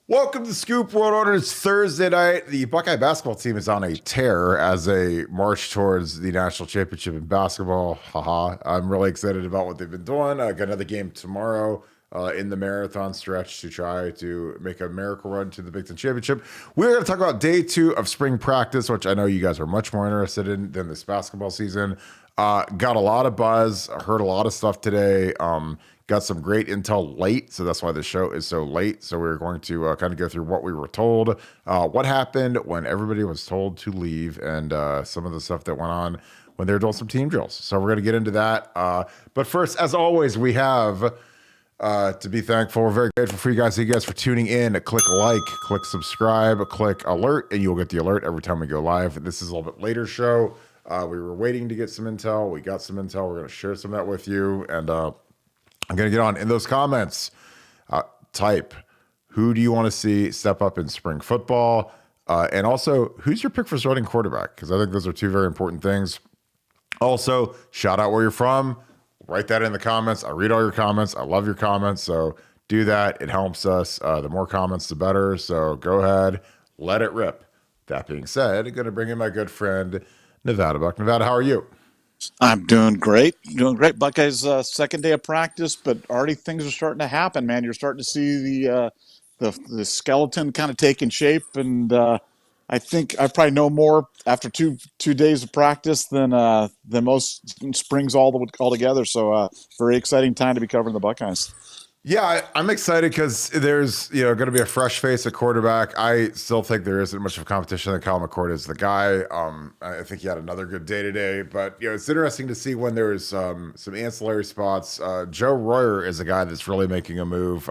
Welcome to Scoop World Order. It's Thursday night. The Buckeye basketball team is on a tear as they march towards the national championship in basketball. Haha. I'm really excited about what they've been doing. Got another game tomorrow in the marathon stretch to try to make a miracle run to the Big Ten championship. We're going to talk about day 2 of spring practice, which I know you guys are much more interested in than this basketball season. Got a lot of buzz. Heard a lot of stuff today. Got some great intel late, so that's why the show is so late. So we're going to kind of go through what we were told, what happened when everybody was told to leave, and some of the stuff that went on when they were doing some team drills. So we're going to get into that. But first, as always, we have to be thankful. We're very grateful for you guys. Thank you guys for tuning in. Click like, click subscribe, click alert, and you'll get the alert every time we go live. This is a little bit later show. We were waiting to get some intel. We got some intel. We're going to share some of that with you, and I'm going to get on in those comments. Type, who do you want to see step up in spring football? And also, who's your pick for starting quarterback? Because I think those are two very important things. Also, shout out where you're from. Write that in the comments. I read all your comments. I love your comments. So do that. It helps us. The more comments, the better. So go ahead. Let it rip. That being said, I'm going to bring in my good friend, Nevada Buck. Nevada, how are you? I'm doing great. Doing great. Buckeyes second day of practice, but already things are starting to happen, man. You're starting to see the skeleton kind of taking shape, and I think I probably know more after two days of practice than most springs all together. So very exciting time to be covering the Buckeyes. Yeah, I'm excited because there's going to be a fresh face at quarterback. I still think there isn't much of a competition that Kyle McCord is the guy. I think he had another good day today, but it's interesting to see when there's some ancillary spots. Joe Royer is a guy that's really making a move.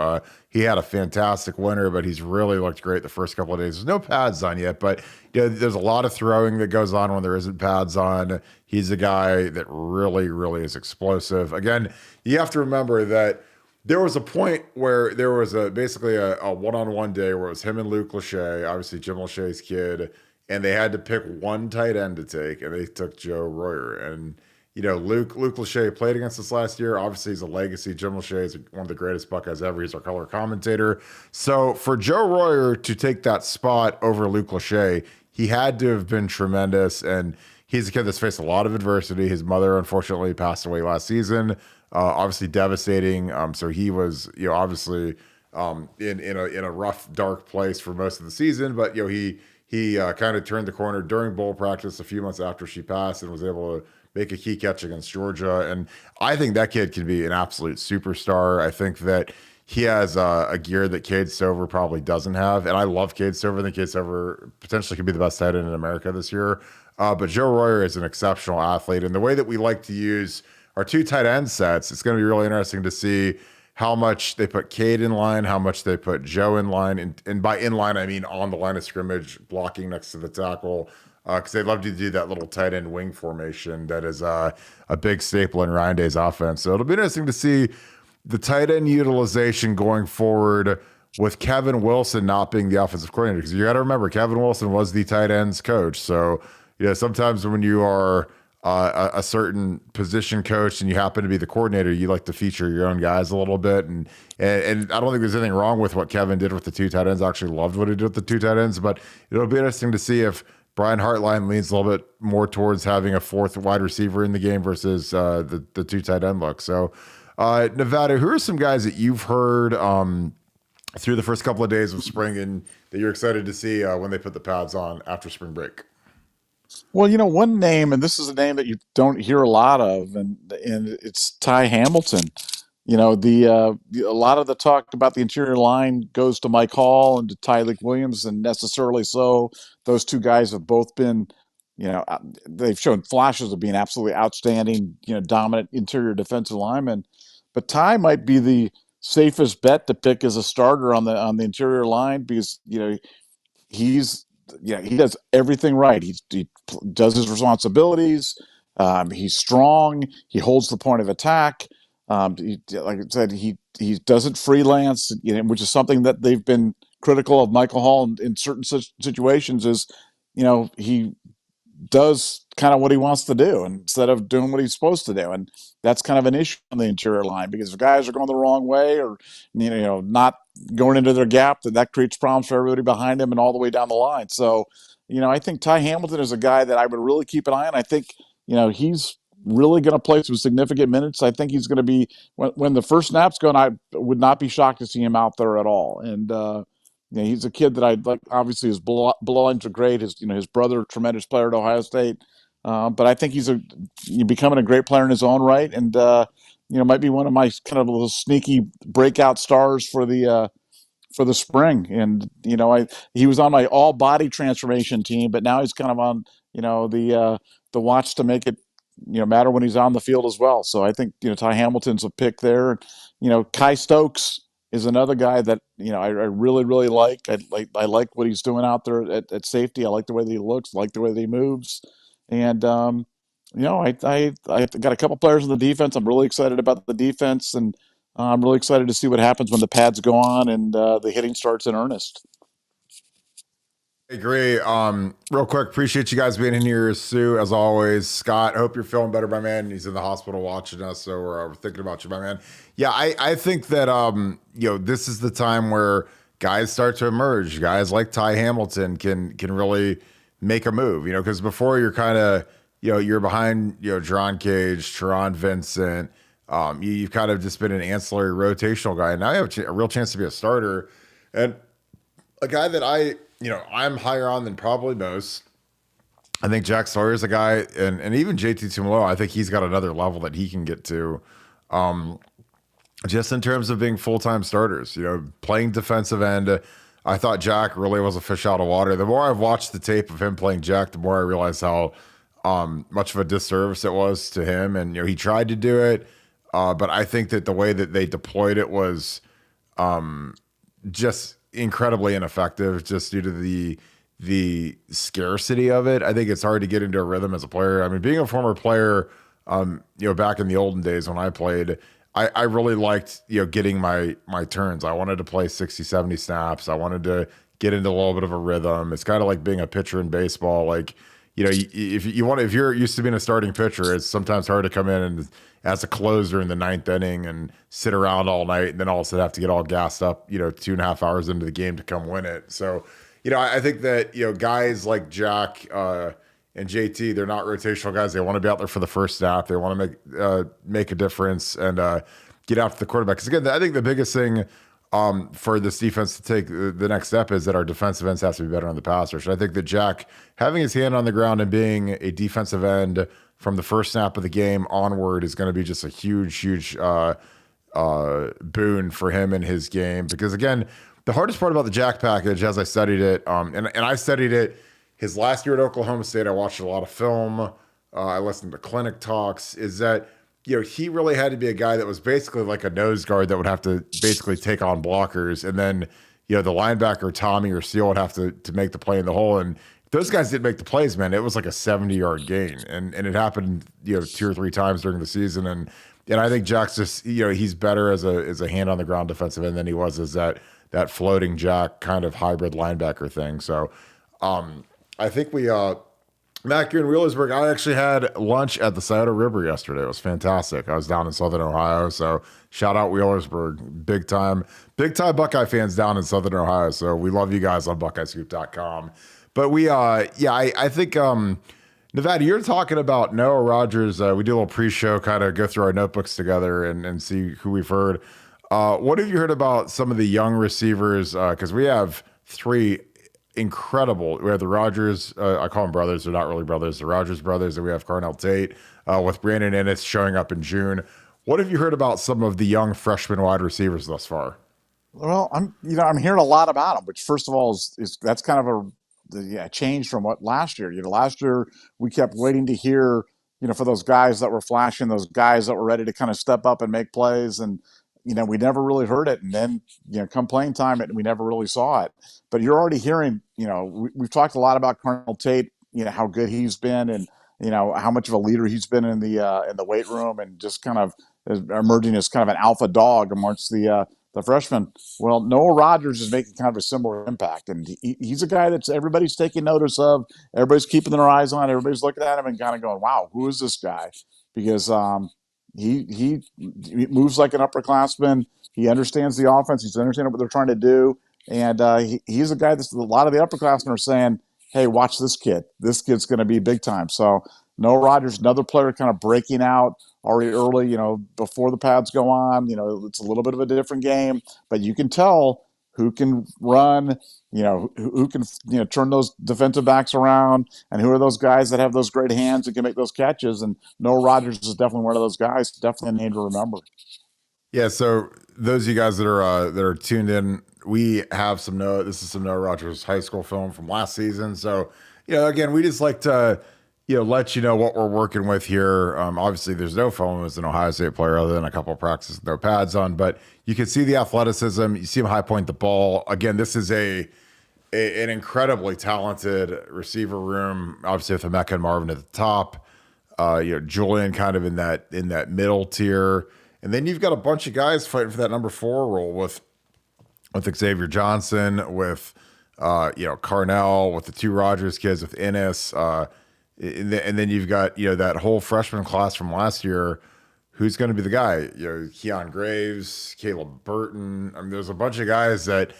He had a fantastic winter, but he's really looked great the first couple of days. There's no pads on yet, but there's a lot of throwing that goes on when there isn't pads on. He's a guy that really, really is explosive. Again, you have to remember that there was a point where there was basically a one-on-one day where it was him and Luke Lachey, obviously Jim Lachey's kid, and they had to pick one tight end to take, and they took Joe Royer. And Luke Lachey played against us last year. Obviously, he's a legacy. Jim Lachey is one of the greatest Buckeyes ever. He's our color commentator. So for Joe Royer to take that spot over Luke Lachey, he had to have been tremendous. And he's a kid that's faced a lot of adversity. His mother, unfortunately, passed away last season. Obviously devastating. So he was, obviously in a rough, dark place for most of the season. But he kind of turned the corner during bowl practice a few months after she passed and was able to make a key catch against Georgia. And I think that kid can be an absolute superstar. I think that he has a gear that Cade Stover probably doesn't have. And I love Cade Stover. I think Cade Stover potentially could be the best tight end in America this year. But Joe Royer is an exceptional athlete. And the way that we like to use our two tight end sets, it's going to be really interesting to see how much they put Cade in line, how much they put Joe in line. And by in line, I mean on the line of scrimmage, blocking next to the tackle. Because they love to do that little tight end wing formation that is a big staple in Ryan Day's offense. So it'll be interesting to see the tight end utilization going forward with Kevin Wilson not being the offensive coordinator. Because you got to remember, Kevin Wilson was the tight ends coach. So sometimes when you are a certain position coach and you happen to be the coordinator, you like to feature your own guys a little bit. And I don't think there's anything wrong with what Kevin did with the two tight ends. I actually loved what he did with the two tight ends, but it'll be interesting to see if Brian Hartline leans a little bit more towards having a fourth wide receiver in the game versus the two tight end look. So Nevada, who are some guys that you've heard through the first couple of days of spring and that you're excited to see when they put the pads on after spring break? Well, one name, and this is a name that you don't hear a lot of, and it's Ty Hamilton. A lot of the talk about the interior line goes to Mike Hall and to Tyleik Williams, and necessarily so. Those two guys have both been, they've shown flashes of being absolutely outstanding, dominant interior defensive linemen. But Ty might be the safest bet to pick as a starter on the interior line because he's he does everything right. He does his responsibilities. He's strong. He holds the point of attack. Like I said, he doesn't freelance, which is something that they've been critical of Michael Hall in certain situations. Is he does kind of what he wants to do instead of doing what he's supposed to do. And that's kind of an issue on the interior line because if guys are going the wrong way or, not going into their gap, that creates problems for everybody behind him and all the way down the line. So, I think Ty Hamilton is a guy that I would really keep an eye on. I think, he's really going to play some significant minutes. I think he's going to be, when the first snap's going, I would not be shocked to see him out there at all. And, he's a kid that I like. Obviously, his bloodlines are great. His brother, tremendous player at Ohio State. But I think he's becoming a great player in his own right, and might be one of my kind of little sneaky breakout stars for the spring. And he was on my all body transformation team, but now he's kind of on the watch to make it matter when he's on the field as well. So I think Ty Hamilton's a pick there. Kai Stokes is another guy that I really really like. I like what he's doing out there at safety. I like the way that he looks. I like the way that he moves. And I got a couple players in the defense. I'm really excited about the defense, and I'm really excited to see what happens when the pads go on and the hitting starts in earnest. I agree. Real quick, appreciate you guys being in here, Sue, as always. Scott, hope you're feeling better, my man. He's in the hospital watching us, so we're thinking about you, my man. Yeah, I think that this is the time where guys start to emerge. Guys like Ty Hamilton can really make a move, because before you're kind of you're behind Jerron Cage, Teron Vincent. You've kind of just been an ancillary rotational guy, and now you have a real chance to be a starter, and a guy that I'm higher on than probably most. I think Jack Sawyer is a guy, and even JT Tumalo, I think he's got another level that he can get to, just in terms of being full-time starters. Playing defensive end. I thought Jack really was a fish out of water. The more I've watched the tape of him playing Jack, the more I realize how much of a disservice it was to him. And he tried to do it, but I think that the way that they deployed it was just incredibly ineffective, just due to the scarcity of it. I think it's hard to get into a rhythm as a player. I mean, being a former player, back in the olden days when I played, I really liked, getting my turns. I wanted to play 60, 70 snaps. I wanted to get into a little bit of a rhythm. It's kind of like being a pitcher in baseball. Like, if you're used to being a starting pitcher, it's sometimes hard to come in and as a closer in the ninth inning and sit around all night and then all of a sudden have to get all gassed up, 2.5 hours into the game to come win it. So, I think that, guys like Jack, and JT, they're not rotational guys. They want to be out there for the first snap. They want to make a difference and get after the quarterback. Because again, I think the biggest thing for this defense to take the next step is that our defensive ends have to be better on the pass rush. I think that Jack having his hand on the ground and being a defensive end from the first snap of the game onward is going to be just a huge boon for him in his game. Because again, the hardest part about the Jack package, as I studied it, and I studied it his last year at Oklahoma State, I watched a lot of film. I listened to clinic talks. Is that he really had to be a guy that was basically like a nose guard that would have to basically take on blockers, and then the linebacker Tommy or Seal would have to make the play in the hole. And if those guys didn't make the plays, man, it was like a 70-yard gain, and it happened 2 or 3 times during the season. And I think Jack's just he's better as a hand on the ground defensive end than he was as that floating Jack kind of hybrid linebacker thing. So. I think Mac, you're in Wheelersburg. I actually had lunch at the Scioto River yesterday. It was fantastic. I was down in Southern Ohio, so shout out Wheelersburg. Big time Buckeye fans down in Southern Ohio. So we love you guys on BuckeyeScoop.com. But I think, Nevada, you're talking about Noah Rogers. We do a little pre-show, kind of go through our notebooks together and see who we've heard. What have you heard about some of the young receivers? Because we have 3 incredible. We have the Rogers, I call them brothers, they're not really brothers, the Rogers brothers, and we have Carnell Tate with Brandon Ennis showing up in June. What have you heard about some of the young freshman wide receivers thus far? Well, I'm hearing a lot about them, which first of all is that's kind of a change from what last year. Last year we kept waiting to hear for those guys that were flashing, those guys that were ready to kind of step up and make plays, and we never really heard it. And then, come playing time, we never really saw it. But you're already hearing, we've talked a lot about Carnell Tate, how good he's been and, how much of a leader he's been in the weight room and just kind of emerging as kind of an alpha dog amongst the the freshman. Well, Noah Rogers is making kind of a similar impact, and he's a guy that's everybody's taking notice of. Everybody's keeping their eyes on. Everybody's looking at him and kind of going, "Wow, who is this guy?" Because he moves like an upperclassman. He understands the offense. He's understanding what they're trying to do, and he's a guy that a lot of the upperclassmen are saying, "Hey, watch this kid. This kid's going to be big time." So Noah Rogers, another player, kind of breaking out already early. Before the pads go on, it's a little bit of a different game, but you can tell who can run, who can turn those defensive backs around, and who are those guys that have those great hands and can make those catches. And Noah Rogers is definitely one of those guys. Definitely a name to remember. Yeah, so those of you guys that are tuned in, we have some Noah. This is some Noah Rogers high school film from last season. So again, we just like to let you know what we're working with here. Obviously, there's no film as an Ohio State player other than a couple of practices, no pads on, but you can see the athleticism. You see him high point the ball. Again, this is an incredibly talented receiver room. Obviously, with Emeka and Marvin at the top, Julian kind of in that middle tier. And then you've got a bunch of guys fighting for that number 4 role with Xavier Johnson, with Carnell, with the 2 Rogers kids, with Ennis, and then you've got that whole freshman class from last year. Who's going to be the guy? Keon Graves, Caleb Burton. I mean, there's a bunch of guys that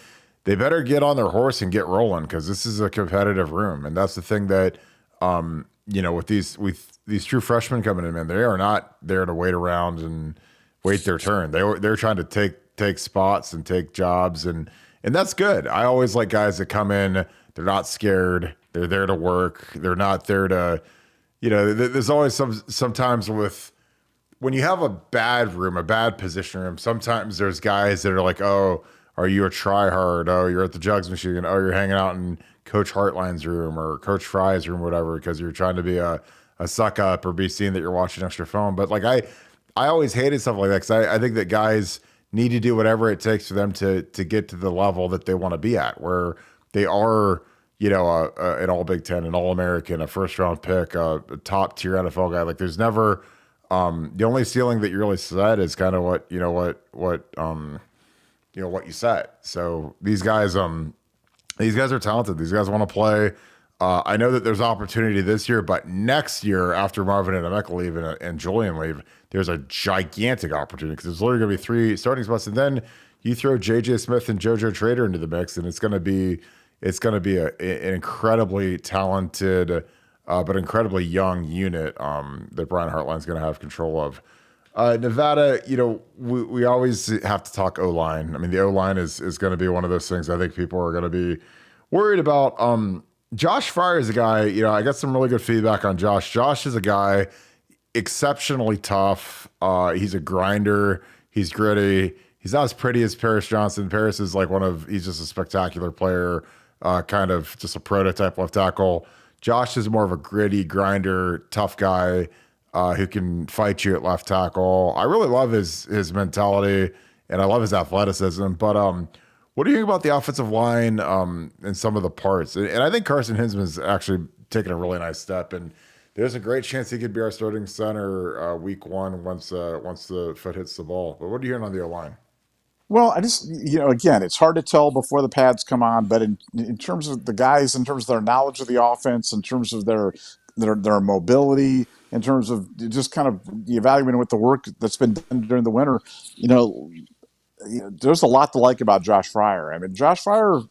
they better get on their horse and get rolling, because this is a competitive room, and that's the thing that with these true freshmen coming in, man, they are not there to wait around and wait their turn. They're trying to take spots and take jobs, and that's good. I always like guys that come in, they're not scared, they're there to work, they're not there to there's always sometimes when you have a bad room, a bad position room, sometimes there's guys that are like, "Oh, are you a try hard? Oh, you're at the jugs machine. Oh, you're hanging out in Coach Hartline's room or Coach Fry's room, whatever, because you're trying to be a suck up or be seen that you're watching extra film." But like I always hated stuff like that, because I think that guys need to do whatever it takes for them to get to the level that they want to be at, where they are, an all Big Ten, an All American, a first round pick, a top tier NFL guy. Like there's never the only ceiling that you really set is kind of what you set. So these guys are talented. These guys want to play. I know that there's opportunity this year, but next year, after Marvin and Emeka leave and Julian leave, there's a gigantic opportunity, because there's literally going to be 3 starting spots, and then you throw JJ Smith and JoJo Trader into the mix, and it's going to be an incredibly talented, but incredibly young unit that Brian Hartline's going to have control of. Nevada, we always have to talk O-line. I mean, the O-line is going to be one of those things I think people are going to be worried about. Josh Fryer is a guy, I got some really good feedback on Josh. Josh is a guy exceptionally tough. He's a grinder. He's gritty. He's not as pretty as Paris Johnson. Paris is like he's just a spectacular player, kind of just a prototype left tackle. Josh is more of a gritty grinder, tough guy who can fight you at left tackle. I really love his mentality, and I love his athleticism. But what do you think about the offensive line and some of the parts? And I think Carson Hinsman's actually taken a really nice step, and there's a great chance he could be our starting center week 1 once the foot hits the ball. But what are you hearing on the O-line? Well, I just, again, it's hard to tell before the pads come on, but in terms of the guys, in terms of their knowledge of the offense, in terms of their mobility, in terms of just kind of evaluating what the work that's been done during the winter, there's a lot to like about Josh Fryer. I mean, Josh Fryer,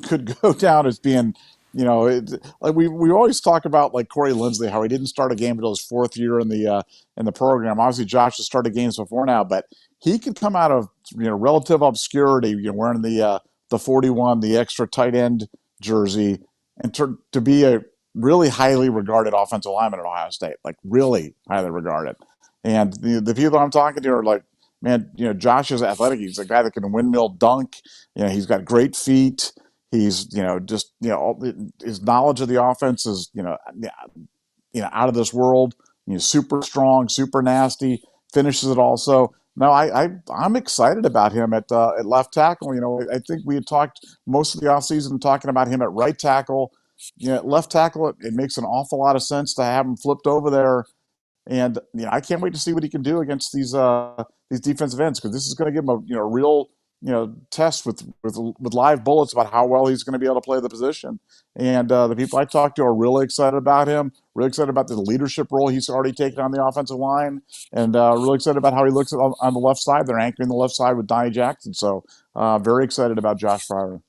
could go down as being, like we always talk about like Corey Linsley, how he didn't start a game until his 4th year in the program. Obviously, Josh has started games before now, but he could come out of relative obscurity, wearing the 41, the extra tight end jersey, and to be a really highly regarded offensive lineman at Ohio State, like really highly regarded. And the people I'm talking to are like, man, Josh is athletic. He's a guy that can windmill dunk. He's got great feet. He's, just, his knowledge of the offense is, out of this world. Super strong, super nasty, finishes it also. No, I'm excited about him at left tackle. I think we had talked most of the offseason talking about him at right tackle. At left tackle, it makes an awful lot of sense to have him flipped over there And I can't wait to see what he can do against these defensive ends, because this is going to give him a real test with live bullets about how well he's going to be able to play the position. And the people I talked to are really excited about him, really excited about the leadership role he's already taken on the offensive line, and really excited about how he looks on the left side. They're anchoring the left side with Donnie Jackson. So very excited about Josh Pryor.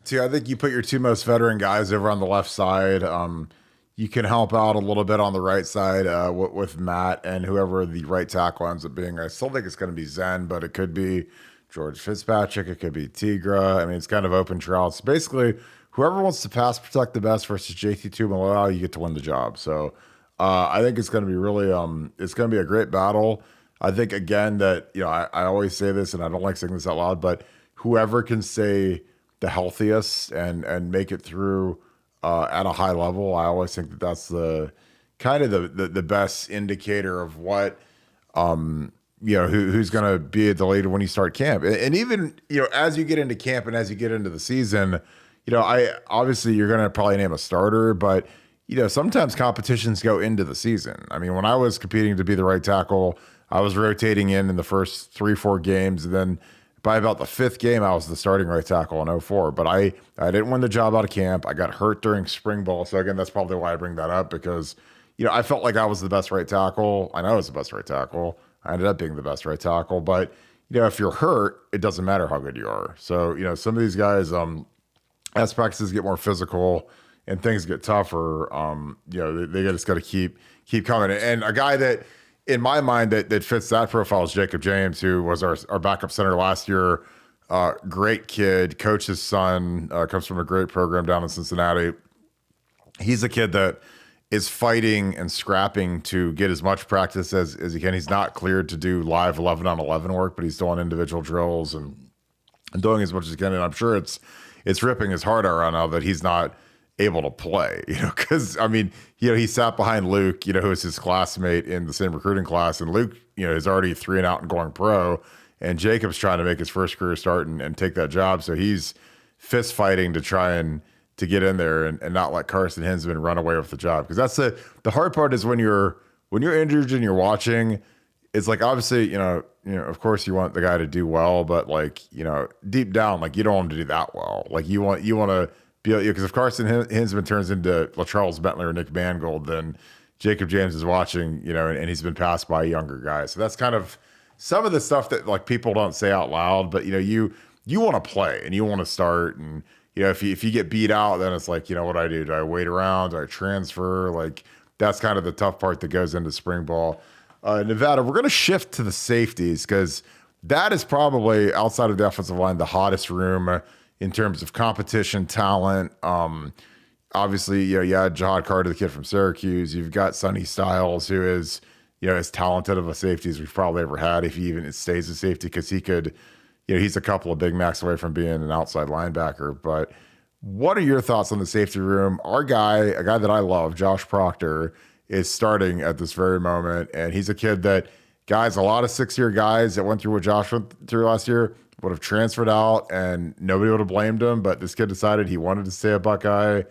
See, I think you put your two most veteran guys over on the left side. You can help out a little bit on the right side with Matt and whoever the right tackle ends up being. I still think it's going to be Zen, but it could be George Fitzpatrick. It could be Tigra. I mean, it's kind of open trial. It's basically whoever wants to pass protect the best versus JT2 Malala, you get to win the job. So I think it's going to be really, it's going to be a great battle. I think, again, that, I always say this and I don't like saying this out loud, but whoever can say the healthiest and make it through at a high level, I always think that that's the kind of the best indicator of what who's going to be at the leader when you start camp. And even as you get into camp and as you get into the season, I obviously you're going to probably name a starter, but sometimes competitions go into the season. I mean, when I was competing to be the right tackle, I was rotating in the first 3-4 games, and then by about the 5th game, I was the starting right tackle in '04. But I didn't win the job out of camp. I got hurt during spring ball. So again, that's probably why I bring that up, because, I felt like I was the best right tackle. I know I was the best right tackle. I ended up being the best right tackle. But, if you're hurt, it doesn't matter how good you are. So, some of these guys, as practices get more physical and things get tougher, they just got to keep coming. And a guy that, in my mind, that fits that profile is Jacob James, who was our backup center last year. Great kid, coach's son, comes from a great program down in Cincinnati. He's a kid that is fighting and scrapping to get as much practice as he can. He's not cleared to do live 11-on-11 work, but he's doing individual drills and doing as much as he can. And I'm sure it's ripping his heart out right now that he's not able to play, because I mean, he sat behind Luke, who is his classmate in the same recruiting class, and Luke, is already 3 and out and going pro, and Jacob's trying to make his first career start and take that job. So he's fist fighting to try and to get in there and not let Carson Hinsman run away with the job. Because that's the hard part is when you're injured and you're watching, it's like, obviously, of course you want the guy to do well, but like, deep down, like you don't want him to do that well. Like you want to because if Carson Hinsman turns into LaCharles Bentley or Nick Mangold, then Jacob James is watching, and he's been passed by a younger guy. So that's kind of some of the stuff that like people don't say out loud, but you want to play and you want to start. And, if you get beat out, then it's like, what do I do? Do I wait around? Do I transfer? Like that's kind of the tough part that goes into spring ball. Nevada, we're going to shift to the safeties, because that is probably, outside of the offensive line, the hottest room in terms of competition, talent. Obviously, you had Jihad Carter, the kid from Syracuse. You've got Sonny Styles, who is, as talented of a safety as we've probably ever had, if he even stays a safety, because he could, he's a couple of Big Macs away from being an outside linebacker. But what are your thoughts on the safety room? A guy that I love, Josh Proctor, is starting at this very moment. And he's a kid that, guys, a lot of 6-year guys that went through what Josh went through last year would have transferred out and nobody would have blamed him. But this kid decided he wanted to stay a Buckeye.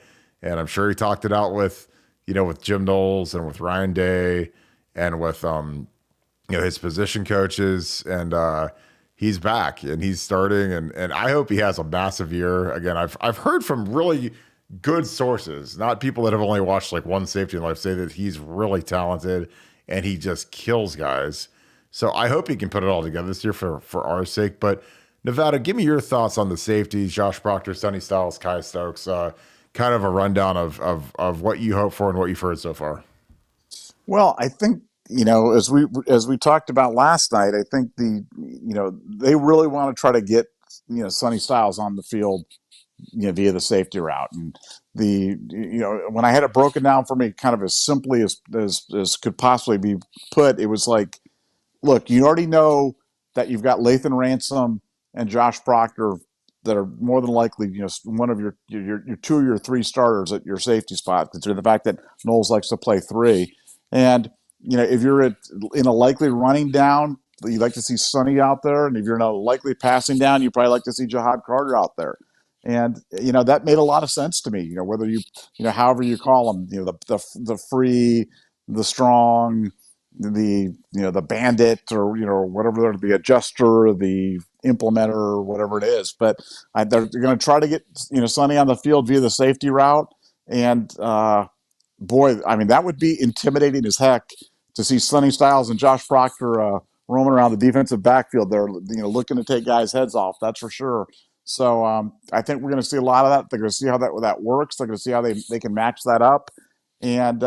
And I'm sure he talked it out with, with Jim Knowles and with Ryan Day and with, his position coaches. And he's back and he's starting. And I hope he has a massive year. Again, I've heard from really good sources, not people that have only watched like one safety in life, say that he's really talented and he just kills guys. So I hope he can put it all together this year for our sake. But Nevada, give me your thoughts on the safeties, Josh Proctor, Sonny Styles, Kai Stokes, kind of a rundown of what you hope for and what you've heard so far. Well, I think, as we talked about last night, I think they really want to try to get, Sonny Styles on the field, via the safety route. And when I had it broken down for me kind of as simply as could possibly be put, it was like, look, you already know that you've got Lathan Ransom and Josh Proctor that are more than likely, one of your 2 or your 3 starters at your safety spot, considering the fact that Knowles likes to play 3. And, if you're in a likely running down, you'd like to see Sonny out there. And if you're in a likely passing down, you probably like to see Jihad Carter out there. And, that made a lot of sense to me, whether however you call them, the free, the strong, the bandit, or whatever, the adjuster, the implementer, whatever it is. But they're going to try to get Sonny on the field via the safety route, and boy, I mean, that would be intimidating as heck to see Sonny Styles and Josh Proctor roaming around the defensive backfield. They're looking to take guys' heads off. That's for sure. So I think we're going to see a lot of that. They're going to see how that works. They're going to see how they can match that up. And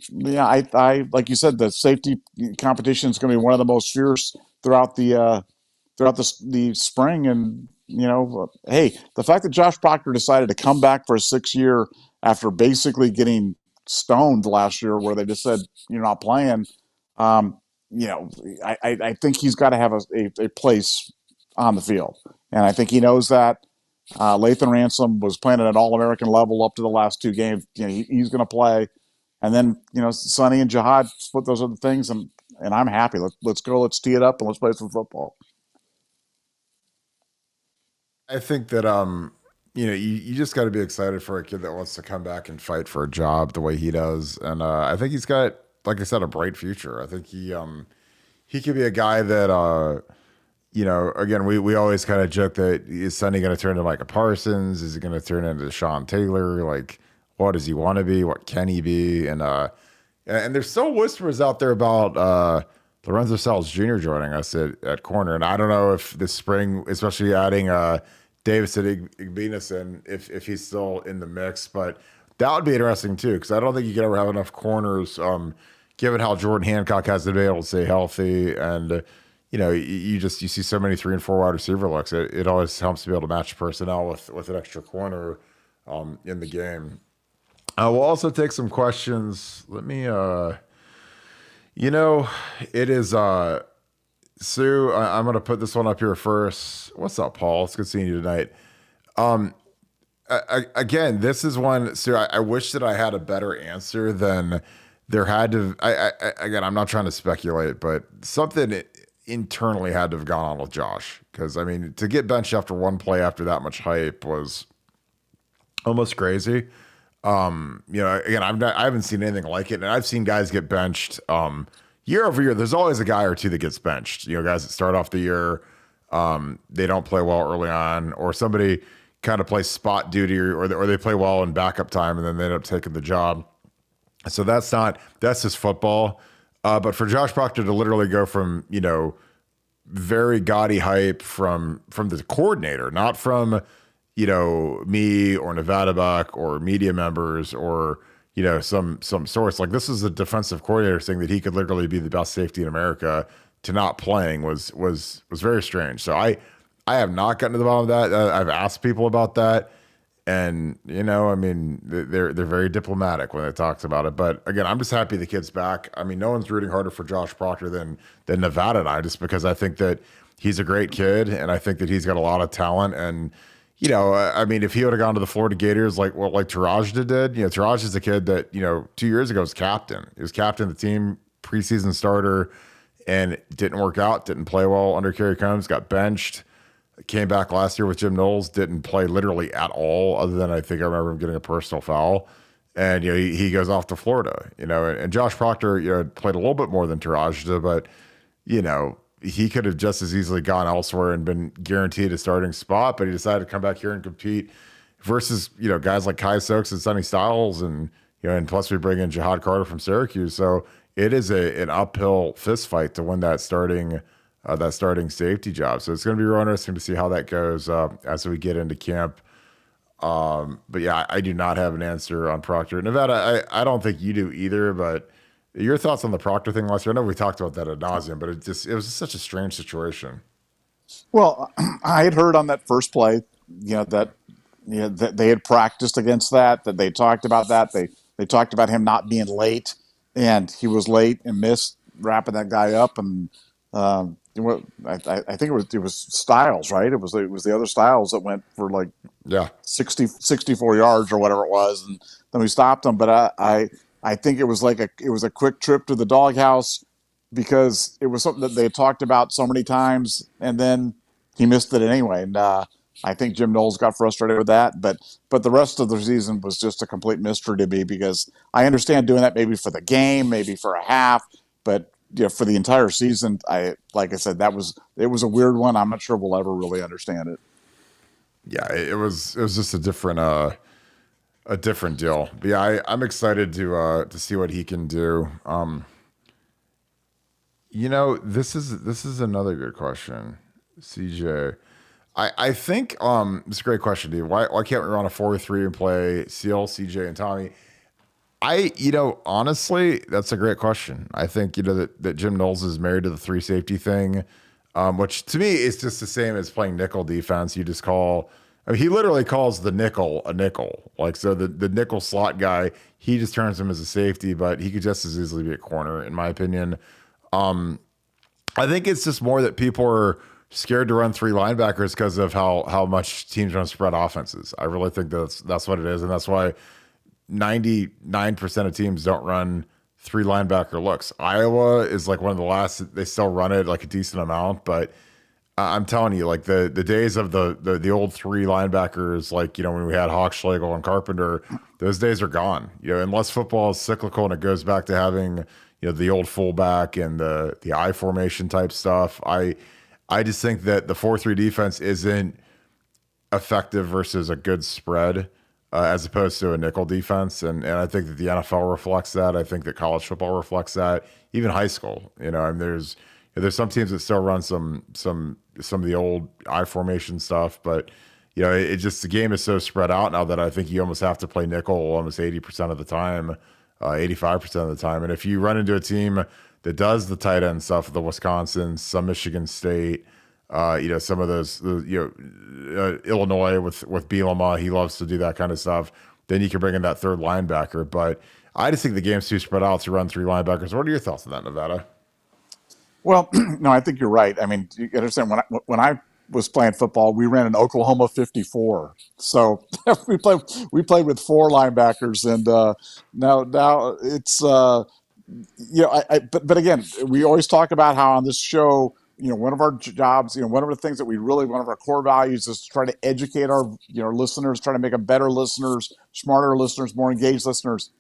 yeah, I like you said, the safety competition is going to be one of the most fierce throughout the spring. And hey, the fact that Josh Proctor decided to come back for a 6 year after basically getting stoned last year, where they just said you're not playing. Um, I think he's got to have a place on the field, and I think he knows that. Lathan Ransom was playing at an All-American level up to the last two games. He's going to play, and then Sonny and Jihad split those other things, and I'm happy. Let's go. Let's tee it up and let's play some football. I think that you just got to be excited for a kid that wants to come back and fight for a job the way he does, and I think he's got, like I said, a bright future. I think he could be a guy that again, we always kind of joke that is Sonny going to turn into Micah Parsons? Is he going to turn into Sean Taylor? Like, what does he want to be? What can he be? And there's still whispers out there about Lorenzo Sells Jr. joining us at corner, and I don't know if this spring, especially adding Davidson Igbinason, if he's still in the mix, but that would be interesting too, because I don't think you can ever have enough corners, given how Jordan Hancock hasn't been able to stay healthy, and you see so many 3 and 4 wide receiver looks. It always helps to be able to match personnel with an extra corner in the game. We'll also take some questions. Let me, it is Sue. I'm going to put this one up here first. What's up, Paul? It's good seeing you tonight. Again, this is one, Sue. I wish that I had a better answer than there had to. Again, I'm not trying to speculate, but something internally had to have gone on with Josh, because I mean, to get benched after one play after that much hype was almost crazy. Again, I haven't seen anything like it, and I've seen guys get benched year over year. There's always a guy or two that gets benched. Guys that start off the year, they don't play well early on, or somebody kind of plays spot duty, or they play well in backup time, and then they end up taking the job. So that's just football. But for Josh Proctor to literally go from very gaudy hype from the coordinator, not from me or Nevada Buck or media members or some source, like, this is a defensive coordinator saying that he could literally be the best safety in America, to not playing was very strange. So I have not gotten to the bottom of that. I've asked people about that, and I mean, they're very diplomatic when they talked about it. But again, I'm just happy the kid's back. I mean, no one's rooting harder for Josh Proctor than Nevada and I, just because I think that he's a great kid, and I think that he's got a lot of talent. And I mean, if he would have gone to the Florida Gators like Tarajda did, Taraj is a kid that 2 years ago was captain. He was captain of the team, preseason starter, and it didn't work out. Didn't play well under Kerry Combs. Got benched. Came back last year with Jim Knowles, didn't play literally at all, other than I think I remember him getting a personal foul. And he goes off to Florida. And Josh Proctor played a little bit more than Tarajda, but he could have just as easily gone elsewhere and been guaranteed a starting spot. But he decided to come back here and compete versus guys like Kai Stokes and Sonny Styles, and and plus we bring in Jihad Carter from Syracuse. So it is an uphill fist fight to win that starting safety job. So it's going to be real interesting to see how that goes as we get into camp. But yeah, I do not have an answer on Proctor. Nevada, I don't think you do either, but your thoughts on the Proctor thing last year? I know we talked about that ad nauseum, but it was just such a strange situation. Well, I had heard on that first play, that they had practiced against that they talked about that. They talked about him not being late, and he was late and missed wrapping that guy up. And I think it was Styles, right? It was the other Styles that went for like 64 yards or whatever it was, and then we stopped him. But I think it was a quick trip to the doghouse, because it was something that they had talked about so many times, and then he missed it anyway. And I think Jim Knowles got frustrated with that, but the rest of the season was just a complete mystery to me because I understand doing that maybe for the game, maybe for a half, but for the entire season, like I said, it was a weird one. I'm not sure we'll ever really understand it. Yeah, it was just a different deal. But yeah, I'm excited to see what he can do. This is another good question, CJ. I think it's a great question, dude. Why can't we run a 4-3 and play Seal, CJ, and Tommy? Honestly, that's a great question. I think that Jim Knowles is married to the three safety thing, which to me is just the same as playing nickel defense. You just call. I mean, he literally calls the nickel a nickel. Like, so the nickel slot guy, he just turns him as a safety, but he could just as easily be a corner, in my opinion. I think it's just more that people are scared to run three linebackers because of how much teams run spread offenses. I really think that's what it is, and that's why 99% of teams don't run three linebacker looks. Iowa is like one of the last. They still run it like a decent amount, but I'm telling you, like the days of the old three linebackers, like when we had Hochschlegel and Carpenter, those days are gone. Unless football is cyclical and it goes back to having the old fullback and the I formation type stuff. I just think that the 4-3 defense isn't effective versus a good spread, as opposed to a nickel defense. And I think that the NFL reflects that. I think that college football reflects that. Even high school, I mean, there's some teams that still run some of the old I formation stuff, but it just, the game is so spread out now that I think you almost have to play nickel almost 80% of the time, 85% of the time. And if you run into a team that does the tight end stuff, the Wisconsin, some Michigan State, some of those, Illinois with Bielema, he loves to do that kind of stuff. Then you can bring in that third linebacker. But I just think the game's too spread out to run three linebackers. What are your thoughts on that, Nevada? Well, no, I think you're right. I mean, you understand when I was playing football, we ran an Oklahoma 54. So we played with four linebackers, and now it's but again, we always talk about how on this show, one of our jobs, one of the things that one of our core values is to try to educate our listeners, try to make them better listeners, smarter listeners, more engaged listeners.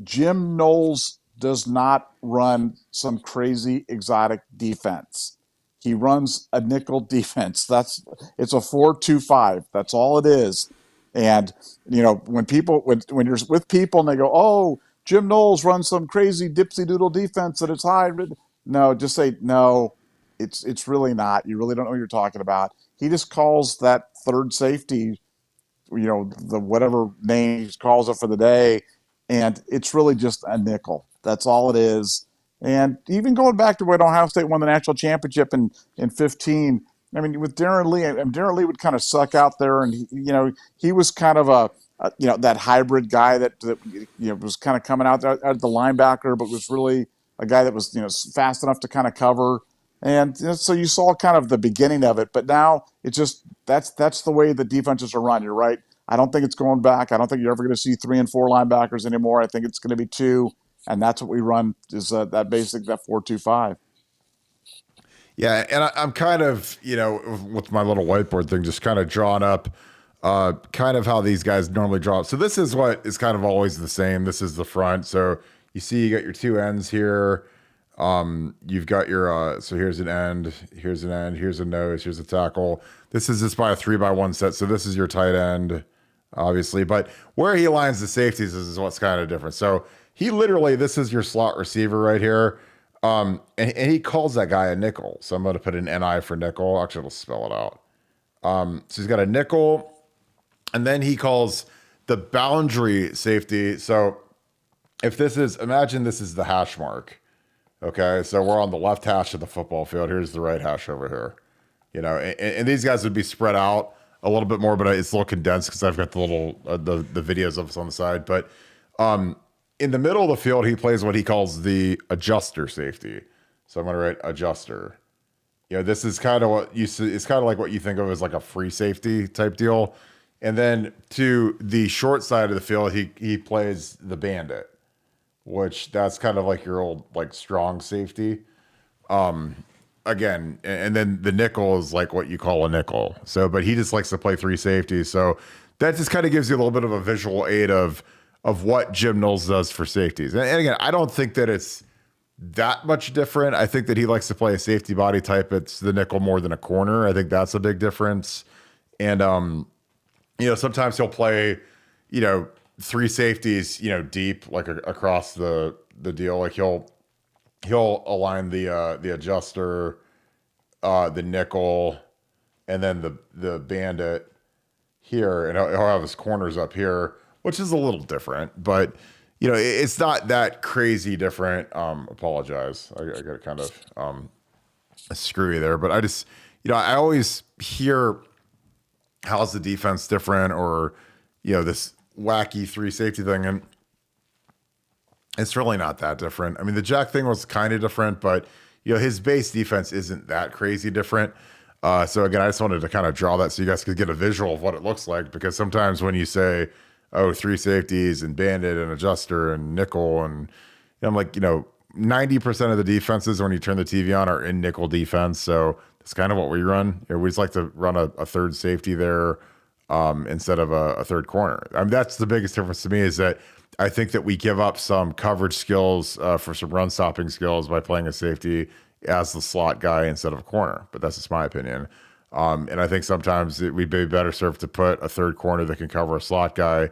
Jim Knowles does not run some crazy exotic defense. He runs a nickel defense. It's a 4-2-5. That's all it is. And when you're with people and they go, "Oh, Jim Knowles runs some crazy dipsy doodle defense that it's high," no, just say no. It's really not. You really don't know what you're talking about. He just calls that third safety, the whatever name he calls it for the day, and it's really just a nickel. That's all it is. And even going back to when Ohio State won the national championship in 15, I mean, with Darren Lee, Darren Lee would kind of suck out there, and he was kind of that hybrid guy that was kind of coming out there at the linebacker, but was really a guy that was fast enough to kind of cover. And so you saw kind of the beginning of it, but now it's just that's the way the defenses are run. You're right. I don't think it's going back. I don't think you're ever going to see 3 and 4 linebackers anymore. I think it's going to be 2, and that's what we run is that 4-2-5. Yeah, and I'm kind of, with my little whiteboard thing, just kind of drawing up kind of how these guys normally draw up. So this is what is kind of always the same. This is the front. So you see you got your two ends here. You've got your, so here's an end, here's a nose, here's a tackle. This is just by a 3-by-1 set. So this is your tight end, obviously. But where he aligns the safeties is what's kind of different. So he literally, this is your slot receiver right here. And he calls that guy a nickel. So I'm going to put an NI for nickel. Actually, I'll spell it out. So he's got a nickel, and then he calls the boundary safety. So if imagine this is the hash mark. Okay, so we're on the left hash of the football field. Here's the right hash over here. And these guys would be spread out a little bit more, but it's a little condensed because I've got the little the videos of us on the side. But in the middle of the field, he plays what he calls the adjuster safety. So I'm going to write adjuster. This is kind of what you see. It's kind of like what you think of as like a free safety type deal. And then to the short side of the field, he plays the bandit, which that's kind of like your old like strong safety. again, and then the nickel is like what you call a nickel. So, but he just likes to play three safeties. So that just kind of gives you a little bit of a visual aid of what Jim Knowles does for safeties. And again, I don't think that it's that much different. I think that he likes to play a safety body type. It's the nickel more than a corner. I think that's a big difference. And sometimes he'll play, three safeties, deep, like across the deal. Like he'll align the adjuster, the nickel, and then the bandit here, and he'll have his corners up here, which is a little different, but it's not that crazy different. Apologize, I got kind of screwy there, but I just, I always hear how's the defense different, or this wacky three safety thing, and it's really not that different. I mean, the Jack thing was kind of different, but his base defense isn't that crazy different. So again, I just wanted to kind of draw that so you guys could get a visual of what it looks like, because sometimes when you say, oh, three safeties and bandit and adjuster and nickel, and I'm like, 90% of the defenses when you turn the TV on are in nickel defense. So that's kind of what we run. We just like to run a third safety there instead of a third corner. I mean, that's the biggest difference to me, is that I think that we give up some coverage skills for some run stopping skills by playing a safety as the slot guy instead of a corner. But that's just my opinion. And I think sometimes we'd be better served to put a third corner that can cover a slot guy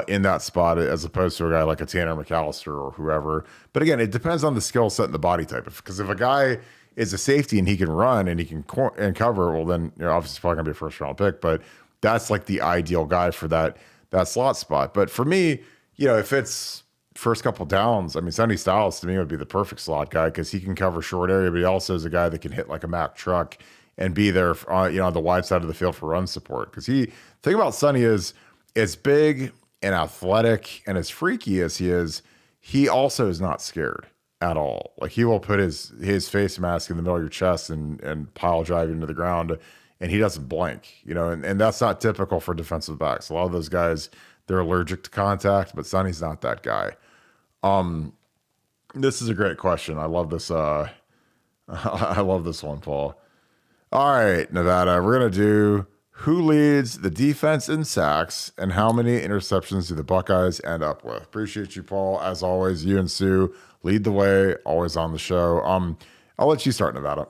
in that spot, as opposed to a guy like a Tanner McAllister or whoever. But again, it depends on the skill set and the body type. Because if a guy is a safety and he can run and he can and cover, well, then obviously it's probably gonna be a first round pick. But that's like the ideal guy for that slot spot. But for me, if it's first couple downs, I mean, Sonny Styles to me would be the perfect slot guy, because he can cover short area, but he also is a guy that can hit like a Mack truck and be there, on the wide side of the field for run support. Because thing about Sonny is, as big and athletic and as freaky as he is, he also is not scared at all. Like he will put his face mask in the middle of your chest and pile drive you into the ground, and he doesn't blink, and that's not typical for defensive backs. A lot of those guys, they're allergic to contact, but Sonny's not that guy. This is a great question. I love this. I love this one, Paul. All right, Nevada, we're going to do who leads the defense in sacks and how many interceptions do the Buckeyes end up with. Appreciate you, Paul. As always, you and Sue lead the way, always on the show. I'll let you start, Nevada.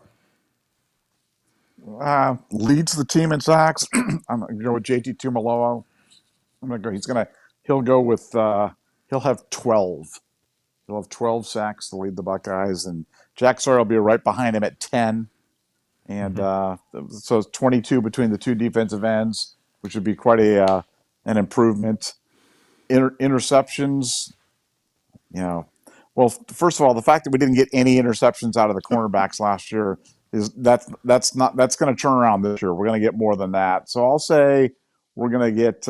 Leads the team in sacks. I'm going to go with JT Tuimoloau. He'll go with, he'll have 12. He'll have 12 sacks to lead the Buckeyes, and Jack Sawyer will be right behind him at 10. And so it's 22 between the two defensive ends, which would be quite an improvement. Interceptions, well, first of all, the fact that we didn't get any interceptions out of the cornerbacks last year that's going to turn around this year. We're going to get more than that. So I'll say we're going to get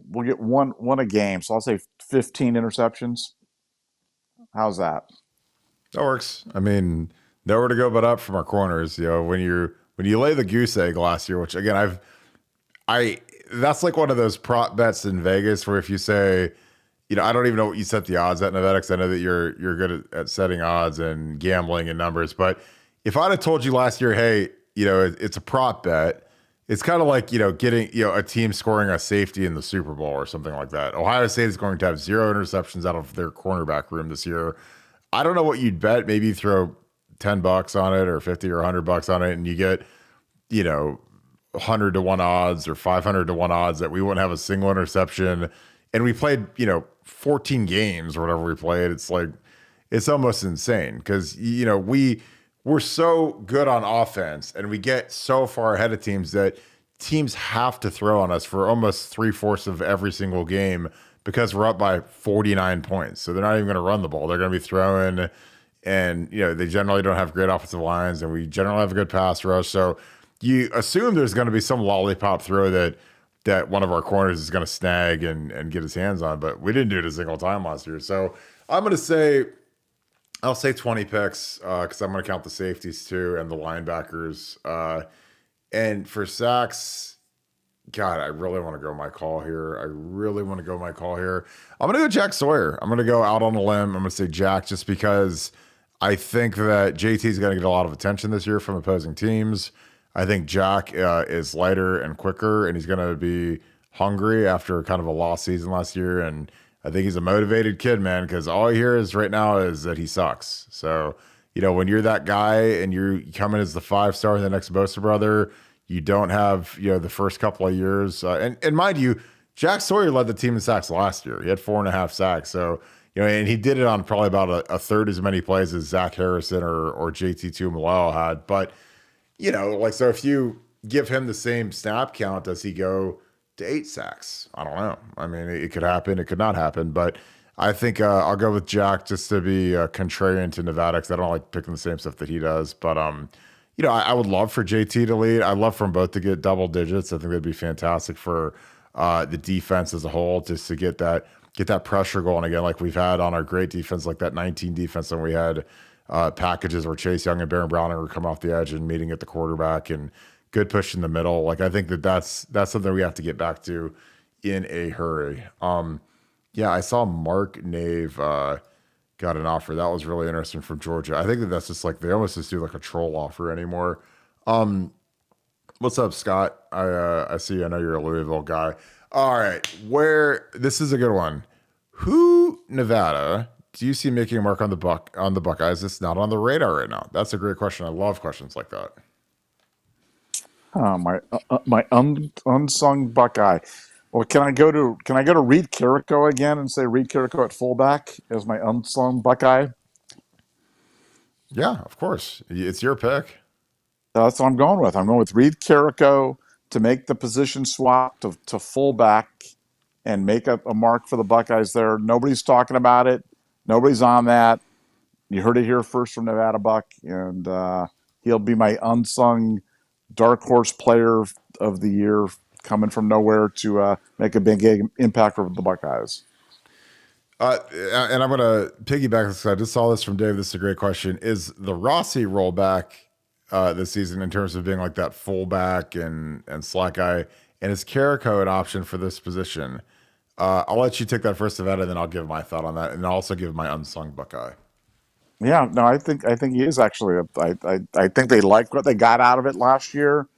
we'll get one a game. So I'll say 15 interceptions. How's that? That works. I mean, nowhere to go but up from our corners. When you lay the goose egg last year, which again that's like one of those prop bets in Vegas where if you say, I don't even know what you set the odds at, Nevada, because I know that you're good at setting odds and gambling and numbers. But if I'd have told you last year, hey, it's a prop bet, it's kind of like, getting, a team scoring a safety in the Super Bowl or something like that. Ohio State is going to have 0 interceptions out of their cornerback room this year. I don't know what you'd bet. Maybe you throw $10 on it or 50 or $100 on it, and you get, 100 to 1 odds or 500 to 1 odds that we wouldn't have a single interception. And we played, 14 games or whatever we played. It's like, it's almost insane because, we're so good on offense and we get so far ahead of teams that teams have to throw on us for almost 3/4 of every single game because we're up by 49 points. So they're not even going to run the ball. They're going to be throwing, and, they generally don't have great offensive lines, and we generally have a good pass rush. So you assume there's going to be some lollipop throw that one of our corners is going to snag and get his hands on, but we didn't do it a single time last year. So I'll say 20 picks because I'm going to count the safeties too and the linebackers. And for sacks, God, I really want to go my call here. I'm going to go Jack Sawyer. I'm going to go out on a limb. I'm going to say Jack just because I think that JT is going to get a lot of attention this year from opposing teams. I think Jack is lighter and quicker, and he's going to be hungry after kind of a lost season last year. And I think he's a motivated kid, man, because all I hear is right now is that he sucks. So, when you're that guy and you come in as the 5-star in the next Bosa brother, you don't have, the first couple of years. And mind you, Jack Sawyer led the team in sacks last year. He had 4.5 sacks. So, and he did it on probably about a third as many plays as Zach Harrison or JT Tuimoloau had. But, so if you give him the same snap count, does he go to 8 sacks? I don't know. I mean, it could happen. It could not happen. But I think I'll go with Jack just to be contrarian to Nevada because I don't like picking the same stuff that he does. But, I would love for JT to lead. I'd love for them both to get double digits. I think that'd be fantastic for the defense as a whole, just to get that pressure going again, like we've had on our great defense, like that 19 defense when we had packages where Chase Young and Baron Browning were coming off the edge and meeting at the quarterback and good push in the middle. Like I think that's something we have to get back to in a hurry. Yeah, I saw Mark Nave got an offer. That was really interesting from Georgia. I think that's just like they almost just do like a troll offer anymore. What's up, Scott? I see. I know you're a Louisville guy. All right, this is a good one. Who Nevada do you see making a mark on the Buckeyes? It's not on the radar right now. That's a great question. I love questions like that. My unsung Buckeye. Well, can I go to Reed Carrico again and say Reed Carrico at fullback as my unsung Buckeye? Yeah, of course. It's your pick. That's what I'm going with. I'm going with Reed Carrico to make the position swap to fullback and make a mark for the Buckeyes there. Nobody's talking about it. Nobody's on that. You heard it here first from Nevada Buck, and he'll be my unsung dark horse player of the year, coming from nowhere to make a big impact for the Buckeyes. And I'm going to piggyback this. I just saw this from Dave. This is a great question. Is the Rossi rollback this season in terms of being like that fullback and slot guy? And is Carrico an option for this position? I'll let you take that first, Nevada, and then I'll give my thought on that, and I'll also give my unsung Buckeye. Yeah, no, I think he is actually. I think they liked what they got out of it last year,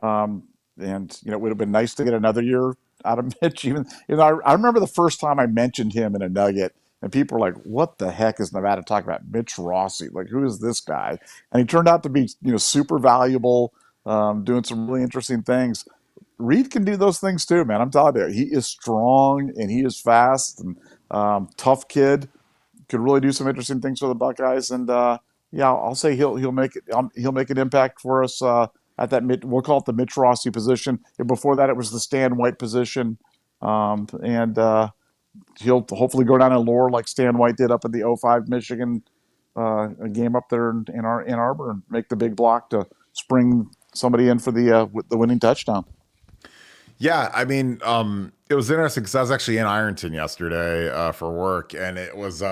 and it would have been nice to get another year out of Mitch. Even I remember the first time I mentioned him in a Nugget, and people were like, "What the heck is Nevada talking about? Mitch Rossi? Like, who is this guy?" And he turned out to be super valuable, doing some really interesting things. Reed can do those things too, man. I'm telling you, he is strong and he is fast and tough kid. Could really do some interesting things for the Buckeyes. And yeah, I'll say he'll make it. He'll make an impact for us at that we'll call it the Mitch Rossi position. And before that, it was the Stan White position, and he'll hopefully go down in lore like Stan White did up in the '05 Michigan a game up there in Ann Arbor and make the big block to spring somebody in for the winning touchdown. Yeah, I mean, it was interesting because I was actually in Ironton yesterday for work, and it was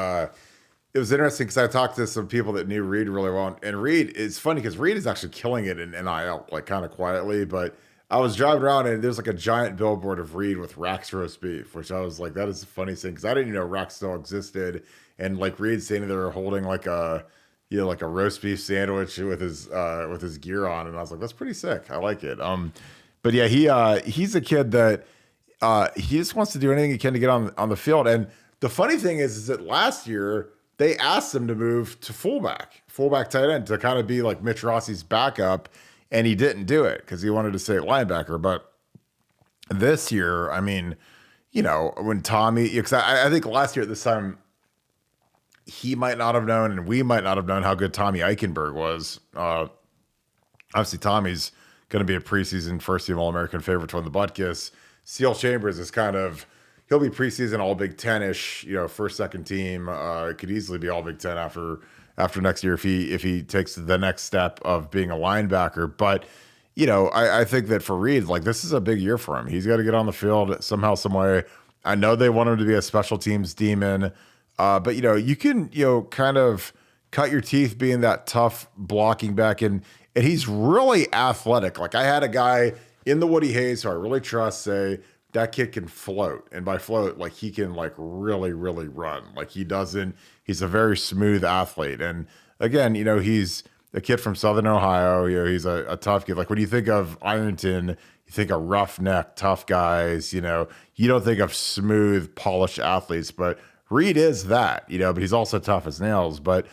interesting because I talked to some people that knew Reed really well, and Reed is funny because Reed is actually killing it in NIL, like kind of quietly. But I was driving around and there's like a giant billboard of Reed with Rack's roast beef, which I was like, that is the funniest thing because I didn't even know Rack still existed, and like Reed standing there holding like a like a roast beef sandwich with his gear on, and I was like, that's pretty sick. I like it. But yeah, he's a kid that he just wants to do anything he can to get on the field. And the funny thing is that last year they asked him to move to fullback tight end to kind of be like Mitch Rossi's backup, and he didn't do it because he wanted to stay at linebacker. But this year, I mean, when Tommy, because I think last year at this time he might not have known, and we might not have known how good Tommy Eichenberg was. Obviously, Tommy's going to be a preseason first-team All-American favorite to win the Butkus. Seal Chambers is he'll be preseason All Big Ten-ish, first, second team. It could easily be All Big Ten after next year if he takes the next step of being a linebacker. But I think that for Reed, like this is a big year for him. He's got to get on the field somehow, some way. I know they want him to be a special teams demon, but you can kind of cut your teeth being that tough blocking back and he's really athletic. Like I had a guy in the Woody Hayes who I really trust say that kid can float. And by float, like he can like really, really run. Like he's a very smooth athlete. And again, he's a kid from Southern Ohio. He's a tough kid. Like when you think of Ironton, you think of roughneck, tough guys. You don't think of smooth, polished athletes, but Reed is that. But he's also tough as nails. But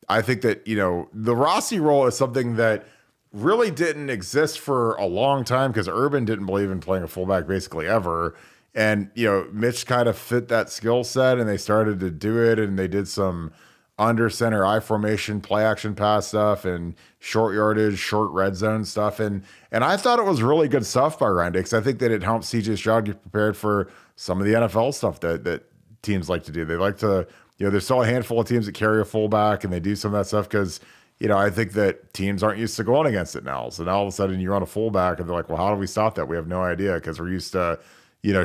I think that the Rossi role is something that really didn't exist for a long time because Urban didn't believe in playing a fullback basically ever. And, Mitch kind of fit that skill set and they started to do it and they did some under center I formation, play action pass stuff and short yardage, short red zone stuff. And I thought it was really good stuff by Ryan because I think that it helped CJ Stroud get prepared for some of the NFL stuff that teams like to do. They like to, there's still a handful of teams that carry a fullback and they do some of that stuff because I think that teams aren't used to going against it now. So now all of a sudden you're on a fullback and they're like, well, how do we stop that? We have no idea because we're used to,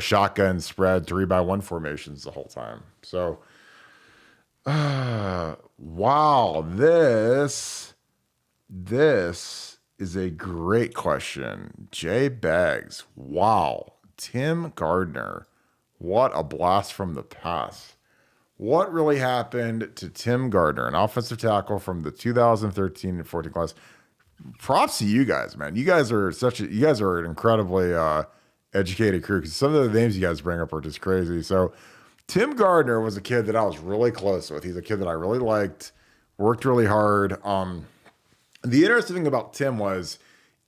shotgun spread 3-by-1 formations the whole time. So, wow, this is a great question. Jay Beggs. Wow. Tim Gardner. What a blast from the past. What really happened to Tim Gardner, an offensive tackle from the 2013 and 14 class? Props to you guys, man. You guys are an incredibly educated crew because some of the names you guys bring up are just crazy. So Tim Gardner was a kid that I was really close with. He's a kid that I really liked, worked really hard. The interesting thing about Tim is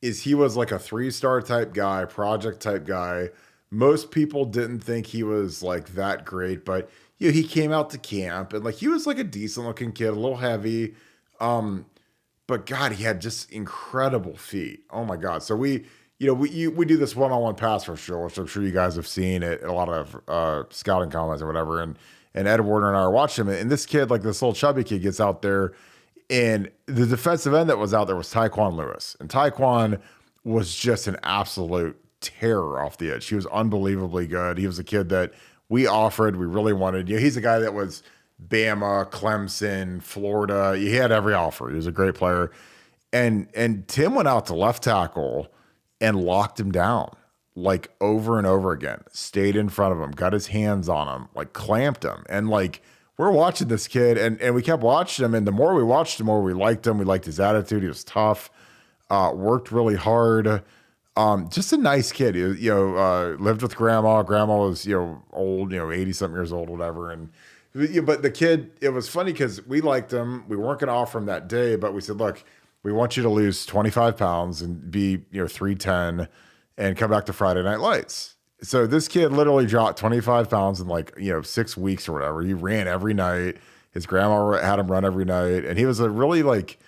he was like a 3-star type guy, project type guy. Most people didn't think he was like that great, but he came out to camp and like he was like a decent looking kid, a little heavy. But God, he had just incredible feet. Oh my God. So we do this one-on-one pass rush drill, which I'm sure you guys have seen at a lot of scouting combines or whatever. And Ed Warner and I are watching him. And this kid, like this little chubby kid, gets out there, and the defensive end that was out there was Tyquan Lewis. And Tyquan was just an absolute terror off the edge. He was unbelievably good. He was a kid that we offered, we really wanted. He's a guy that was Bama, Clemson, Florida. He had every offer. He was a great player. And Tim went out to left tackle and locked him down like over and over again, stayed in front of him, got his hands on him, like clamped him. And like, we're watching this kid and we kept watching him. And the more we watched him, the more we liked him. We liked his attitude. He was tough, worked really hard. Just a nice kid. He, lived with grandma. Grandma was, old, 80 something years old, whatever. And, but the kid, it was funny because we liked him. We weren't going to offer him that day, but we said, look, we want you to lose 25 pounds and be, 310 and come back to Friday Night Lights. So this kid literally dropped 25 pounds in like, 6 weeks or whatever. He ran every night. His grandma had him run every night. And he was a really like,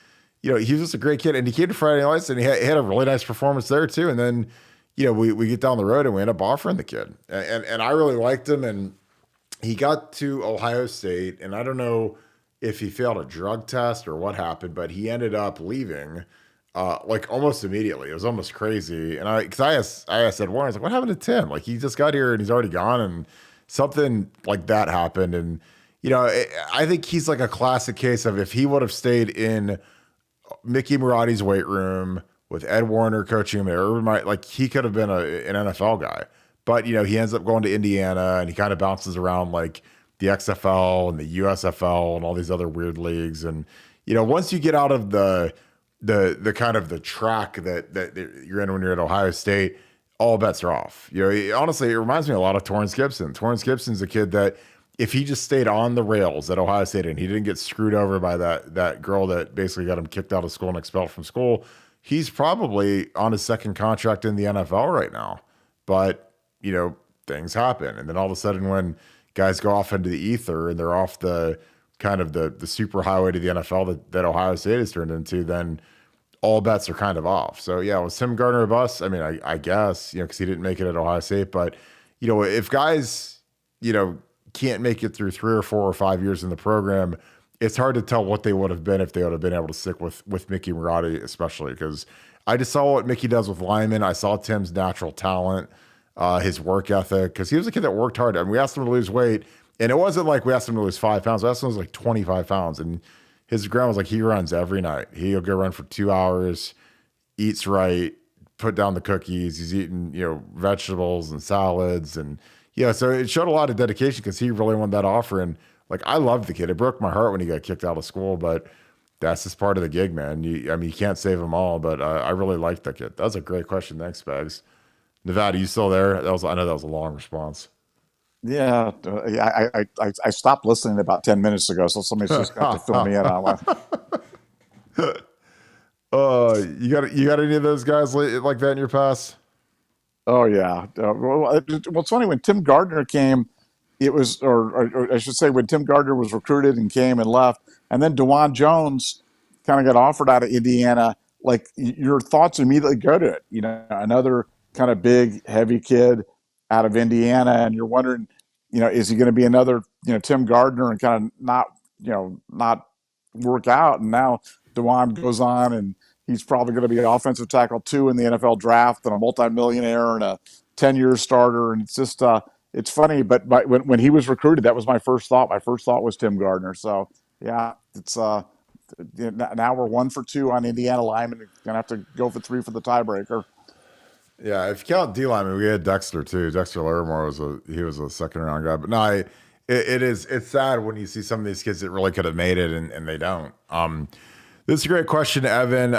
he was just a great kid. And he came to Friday Night Lights and he had a really nice performance there too. And then, we get down the road and we end up offering the kid. And I really liked him. And he got to Ohio State. And I don't know if he failed a drug test or what happened, but he ended up leaving like almost immediately. It was almost crazy. And I asked Ed Warren, I was like, what happened to Tim? Like he just got here and he's already gone, and something like that happened. And, I think he's like a classic case of if he would have stayed in Mickey Marotti's weight room with Ed Warner coaching him there, like he could have been an NFL guy. But, he ends up going to Indiana and he kind of bounces around like the XFL and the USFL and all these other weird leagues. And, once you get out of the kind of the track that you're in when you're at Ohio State, all bets are off. Honestly, it reminds me a lot of Torrance Gibson. Torrance Gibson's a kid that if he just stayed on the rails at Ohio State and he didn't get screwed over by that girl that basically got him kicked out of school and expelled from school, he's probably on his second contract in the NFL right now. But, things happen. And then all of a sudden when guys go off into the ether and they're off the kind of the super highway to the NFL that Ohio State has turned into, then all bets are kind of off. So yeah, was Tim Gardner a bust? I mean, I guess, because he didn't make it at Ohio State, but if guys, can't make it through 3 or 4 or 5 years in the program, it's hard to tell what they would have been if they would have been able to stick with Mickey Marotti, especially because I just saw what Mickey does with linemen. I saw Tim's natural talent, his work ethic, because he was a kid that worked hard. I mean, we asked him to lose weight, and it wasn't like we asked him to lose 5 pounds. We asked him to lose like 25 pounds. And his grandma was like, he runs every night. He'll go run for 2 hours, eats right, put down the cookies. He's eating, vegetables and salads. And, so it showed a lot of dedication because he really wanted that offer. And, like, I loved the kid. It broke my heart when he got kicked out of school. But, That's just part of the gig, man. I mean, you can't save them all, but I really like that kid. That was a great question. Thanks, Bags. Nevada, you still there? I know that was a long response. Yeah, I stopped listening about 10 minutes ago, so somebody's just got to fill me in on what. You got any of those guys like that in your past? Oh yeah. Well, it's funny when Tim Gardner came. It was, or I should say, when Tim Gardner was recruited and came and left, and then DeJuan Jones kind of got offered out of Indiana. Like your thoughts immediately go to it. Another kind of big, heavy kid out of Indiana, and you're wondering, is he going to be another, Tim Gardner and kind of not work out? And now DeJuan goes on and he's probably going to be an offensive tackle two in the NFL draft and a multimillionaire and a 10-year starter. And it's just, it's funny, but when he was recruited, that was my first thought. My first thought was Tim Gardner. So yeah, it's now we're 1 for 2 on Indiana linemen. Gonna have to go for 3 for the tiebreaker. Yeah, if you count D lineman, we had Dexter too. Dexter Larimore was a second round guy. But no, it's sad when you see some of these kids that really could have made it and they don't. This is a great question, Evan.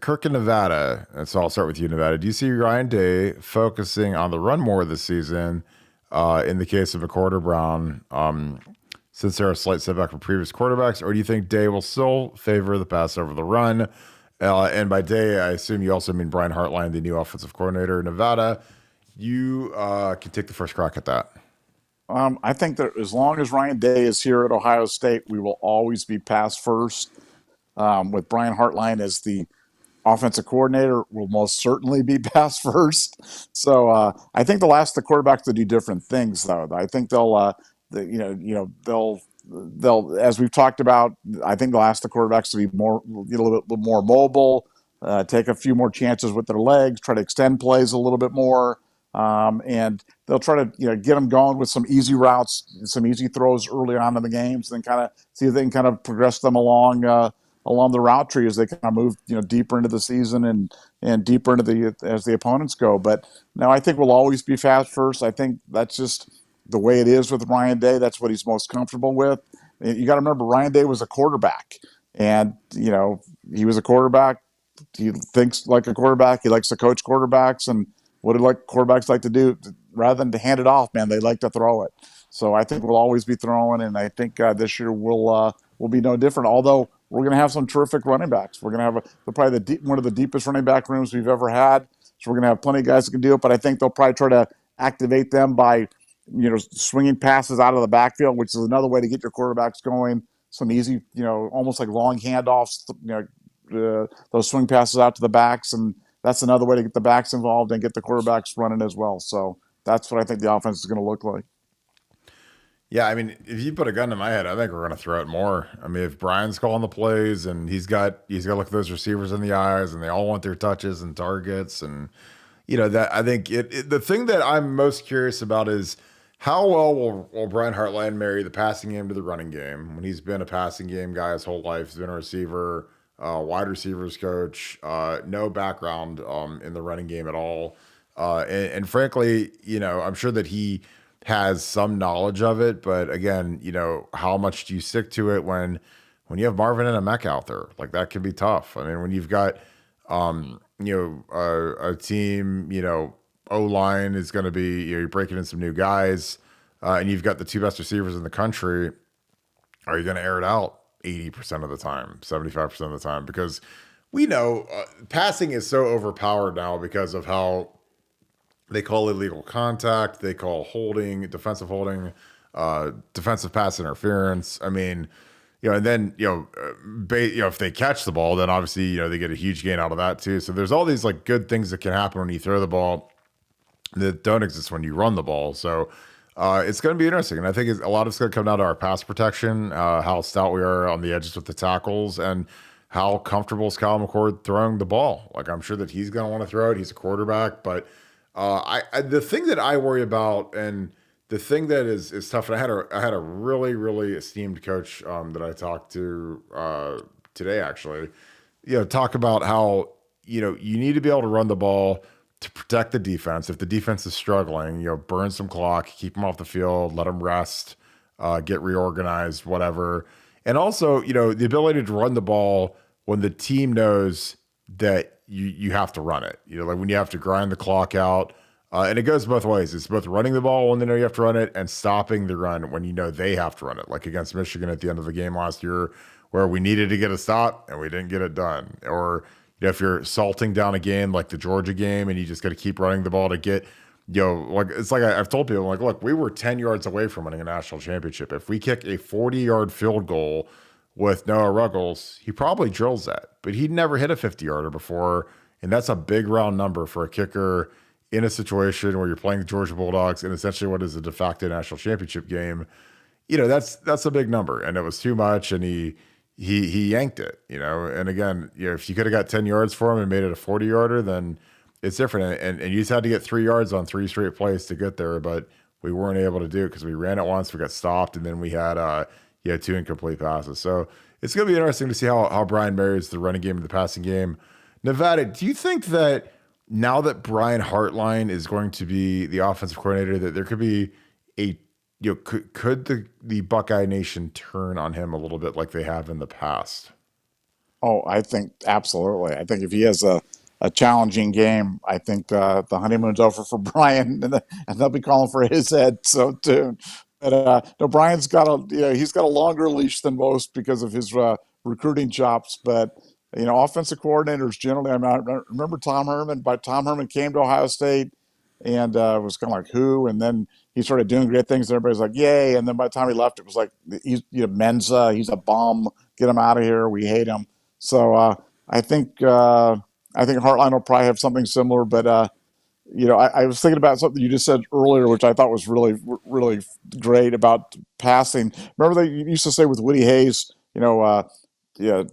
Kirk in Nevada. And so I'll start with you, Nevada. Do you see Ryan Day focusing on the run more this season? In the case of McCord Brown, since they're a slight setback from previous quarterbacks, or do you think Day will still favor the pass over the run? And by Day, I assume you also mean Brian Hartline, the new offensive coordinator in Nevada. You can take the first crack at that. I think that as long as Ryan Day is here at Ohio State, we will always be pass first. With Brian Hartline as the offensive coordinator, will most certainly be pass first. So I think they'll ask the quarterbacks to do different things, though. I think they'll, as we've talked about, I think they'll ask the quarterbacks to be a little bit more mobile, take a few more chances with their legs, try to extend plays a little bit more, and they'll try to get them going with some easy routes, some easy throws early on in the games, and then kind of see if they can kind of progress them along the route tree as they kind of move deeper into the season and deeper into as the opponents go. But no, I think we'll always be fast first. I think that's just the way it is with Ryan Day. That's what he's most comfortable with. You got to remember, Ryan Day was a quarterback, and he was a quarterback. He thinks like a quarterback. He likes to coach quarterbacks, and what do quarterbacks like to do? Rather than to hand it off, man, they like to throw it. So I think we'll always be throwing, and I think this year will be no different. Although we're going to have some terrific running backs. We're going to have probably one of the deepest running back rooms we've ever had. So we're going to have plenty of guys that can do it. But I think they'll probably try to activate them by swinging passes out of the backfield, which is another way to get your quarterbacks going. Some easy, almost like long handoffs, those swing passes out to the backs, and that's another way to get the backs involved and get the quarterbacks running as well. So that's what I think the offense is going to look like. Yeah, I mean, if you put a gun to my head, I think we're going to throw it more. I mean, if Brian's calling the plays and he's got to look at those receivers in the eyes, and they all want their touches and targets, and that I think the thing that I'm most curious about is how well will Brian Hartline marry the passing game to the running game when he's been a passing game guy his whole life. He's been a receiver, wide receivers coach, no background in the running game at all, and frankly, I'm sure that he has some knowledge of it, but again, how much do you stick to it when you have Marvin and a Mech out there? Like, that can be tough. I mean, when you've got a team, O-line is going to be, you're breaking in some new guys, and you've got the two best receivers in the country. Are you going to air it out 80% of the time, 75% of the time? Because we know passing is so overpowered now because of how they call illegal contact, they call holding, defensive pass interference. I mean, and then, if they catch the ball, then obviously, they get a huge gain out of that too. So there's all these like good things that can happen when you throw the ball that don't exist when you run the ball. So it's going to be interesting. And I think a lot of it's going to come down to our pass protection, how stout we are on the edges with the tackles, and how comfortable is Kyle McCord throwing the ball. Like, I'm sure that he's going to want to throw it. He's a quarterback, but the thing that I worry about, and the thing that is tough, and I had a really, really esteemed coach that I talked to today, actually, talk about how, you need to be able to run the ball to protect the defense. If the defense is struggling, burn some clock, keep them off the field, let them rest, get reorganized, whatever. And also, the ability to run the ball when the team knows that you have to run it. Like when you have to grind the clock out. And it goes both ways. It's both running the ball when they know you have to run it and stopping the run when you know they have to run it. Like against Michigan at the end of the game last year, where we needed to get a stop and we didn't get it done. Or if you're salting down a game like the Georgia game and you just got to keep running the ball to get, like it's like I've told people, like, look, we were 10 yards away from winning a national championship. If we kick a 40-yard field goal with Noah Ruggles, he probably drills that, but he'd never hit a 50-yarder before. And that's a big round number for a kicker in a situation where you're playing the Georgia Bulldogs in essentially what is a de facto national championship game. That's a big number, and it was too much, and he yanked it, and again, if you could have got 10 yards for him and made it a 40-yarder, then it's different. And you just had to get 3 yards on 3 straight plays to get there, but we weren't able to do it because we ran it once, we got stopped, and then we had 2 incomplete passes. So it's going to be interesting to see how Brian marries the running game and the passing game. Nevada, do you think that now that Brian Hartline is going to be the offensive coordinator, that there could be could the Buckeye Nation turn on him a little bit like they have in the past? Oh, I think absolutely. I think if he has a challenging game, I think the honeymoon's over for Brian, and they'll be calling for his head so soon. But no, Brian's got he's got a longer leash than most because of his recruiting chops. But offensive coordinators generally, I remember Tom Herman. But Tom Herman came to Ohio State and was kind of like who, and then he started doing great things. And everybody's like, yay! And then by the time he left, it was like Menza, he's a bum. Get him out of here. We hate him. So I think Hartline will probably have something similar. But I was thinking about something you just said earlier, which I thought was really, really great about passing. Remember they used to say with Woody Hayes, yeah,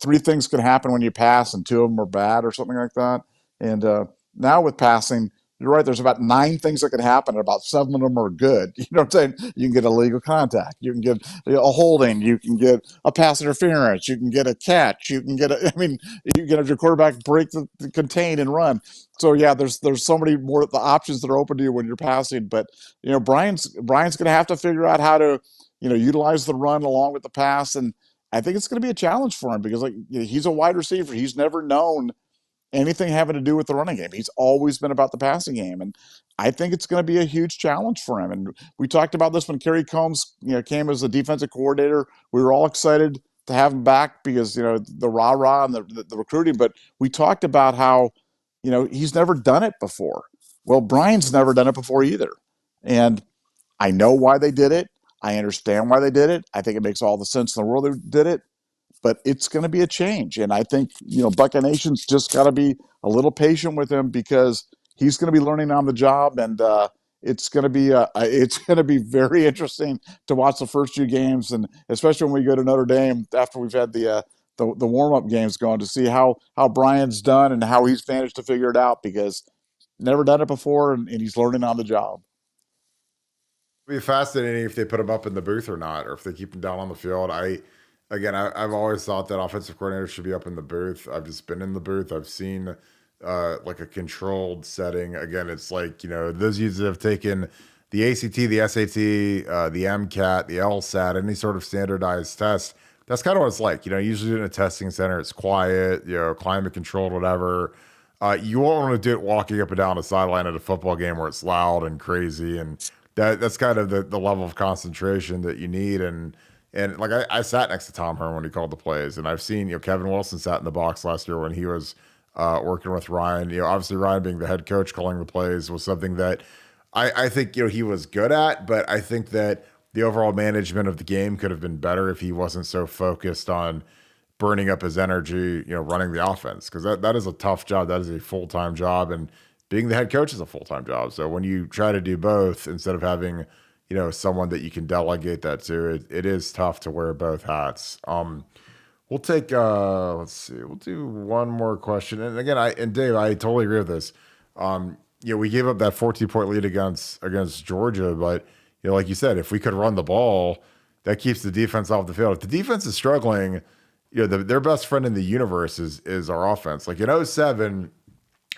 3 things can happen when you pass, and 2 of them are bad, or something like that. And now with passing, you're right. There's about 9 things that can happen, and about 7 of them are good. You know what I'm saying? You can get illegal contact. You can get a holding. You can get a pass interference. You can get a catch. You can get you can have your quarterback break the contain and run. So yeah, there's so many more the options that are open to you when you're passing. But Brian's going to have to figure out how to utilize the run along with the pass, and I think it's going to be a challenge for him because he's a wide receiver. He's never known anything having to do with the running game. He's always been about the passing game, and I think it's going to be a huge challenge for him. And we talked about this when Kerry Combs, came as a defensive coordinator. We were all excited to have him back because the rah rah and the recruiting. But we talked about how he's never done it before. Well, Brian's never done it before either, and I know why they did it. I understand why they did it. I think it makes all the sense in the world they did it. But it's going to be a change, and I think Buckeye Nation's just got to be a little patient with him because he's going to be learning on the job, and it's going to be very interesting to watch the first few games, and especially when we go to Notre Dame after we've had the warm up games going to see how Brian's done and how he's managed to figure it out because never done it before, and he's learning on the job. It'd be fascinating if they put him up in the booth or not, or if they keep him down on the field. I've always thought that offensive coordinators should be up in the booth. I've just been in the booth. I've seen like a controlled setting. Again, it's like, those of you that have taken the ACT, the SAT, the MCAT, the LSAT, any sort of standardized test. That's kind of what it's like. Usually in a testing center, it's quiet, climate controlled, whatever. You won't want to do it walking up and down a sideline at a football game where it's loud and crazy. And that's kind of the level of concentration that you need. And like I sat next to Tom Herman when he called the plays, and I've seen Kevin Wilson sat in the box last year when he was working with Ryan. Obviously Ryan being the head coach calling the plays was something that I think he was good at, but I think that the overall management of the game could have been better if he wasn't so focused on burning up his energy, running the offense, because that is a tough job. That is a full-time job, and being the head coach is a full-time job. So when you try to do both instead of having someone that you can delegate that to, it is tough to wear both hats. We'll take let's see, we'll do one more question. And again, Dave, I totally agree with this. We gave up that 14-point lead against Georgia, but like you said, if we could run the ball, that keeps the defense off the field. If the defense is struggling, their best friend in the universe is our offense. Like in 2007,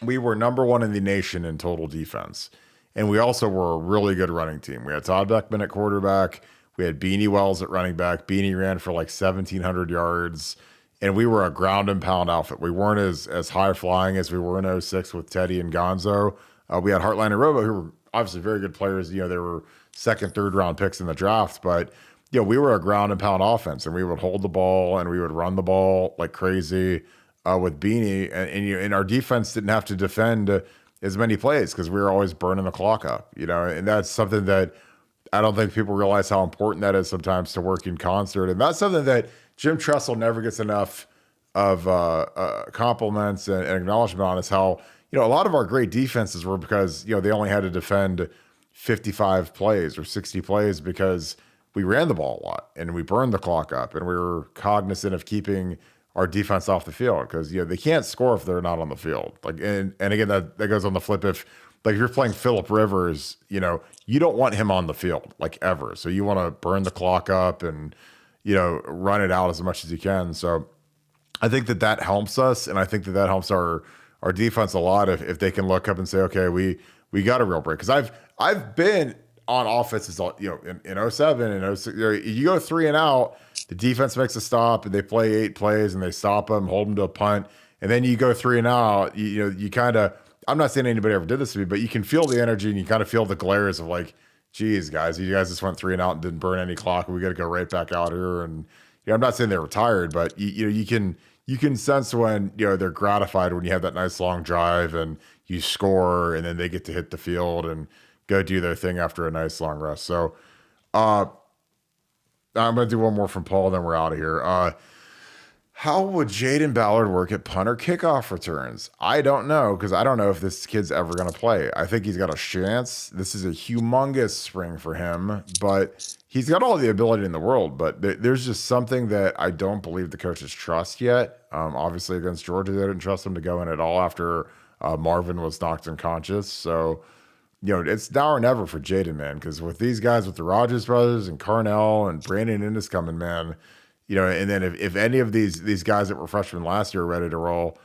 we were number 1 in the nation in total defense. And we also were a really good running team. We had Todd Beckman at quarterback. We had Beanie Wells at running back. Beanie ran for like 1,700 yards, and we were a ground and pound outfit. We weren't as high flying as we were in '06 with Teddy and Gonzo. We had Hartline and Robo, who were obviously very good players. They were second, third round picks in the draft, but we were a ground and pound offense, and we would hold the ball and we would run the ball like crazy with Beanie, and our defense didn't have to defend as many plays because we were always burning the clock up. And that's something that I don't think people realize how important that is sometimes to work in concert, and that's something that Jim Tressel never gets enough of compliments and acknowledgement on. Is how a lot of our great defenses were because they only had to defend 55 plays or 60 plays because we ran the ball a lot and we burned the clock up, and we were cognizant of keeping our defense off the field because they can't score if they're not on the field. Like and again that goes on the flip. If you're playing Phillip Rivers, you don't want him on the field like ever. So you want to burn the clock up and run it out as much as you can. So I think that helps us, and I think that helps our defense a lot if they can look up and say, okay, we got a real break. Because I've been on offenses, in '07 and '06, you go 3 and out, the defense makes a stop and they play 8 plays and they stop them, hold them to a punt, and then you go 3 and out. You kind of, I'm not saying anybody ever did this to me, but you can feel the energy and you kind of feel the glares of like, geez, guys, you guys just went 3 and out and didn't burn any clock. We got to go right back out here. And I'm not saying they were tired, but you can sense when they're gratified when you have that nice long drive and you score, and then they get to hit the field and go do their thing after a nice long rest. So I'm going to do one more from Paul, then we're out of here. How would Jaden Ballard work at punt or kickoff returns? I don't know, because I don't know if this kid's ever going to play. I think he's got a chance. This is a humongous spring for him, but he's got all the ability in the world. But there's just something that I don't believe the coaches trust yet. Obviously, against Georgia, they didn't trust him to go in at all after Marvin was knocked unconscious. So, it's now or never for Jaden, man, because with these guys, with the Rogers brothers and Carnell and Brandon Innes coming, man, and then if any of these guys that were freshmen last year are ready to roll,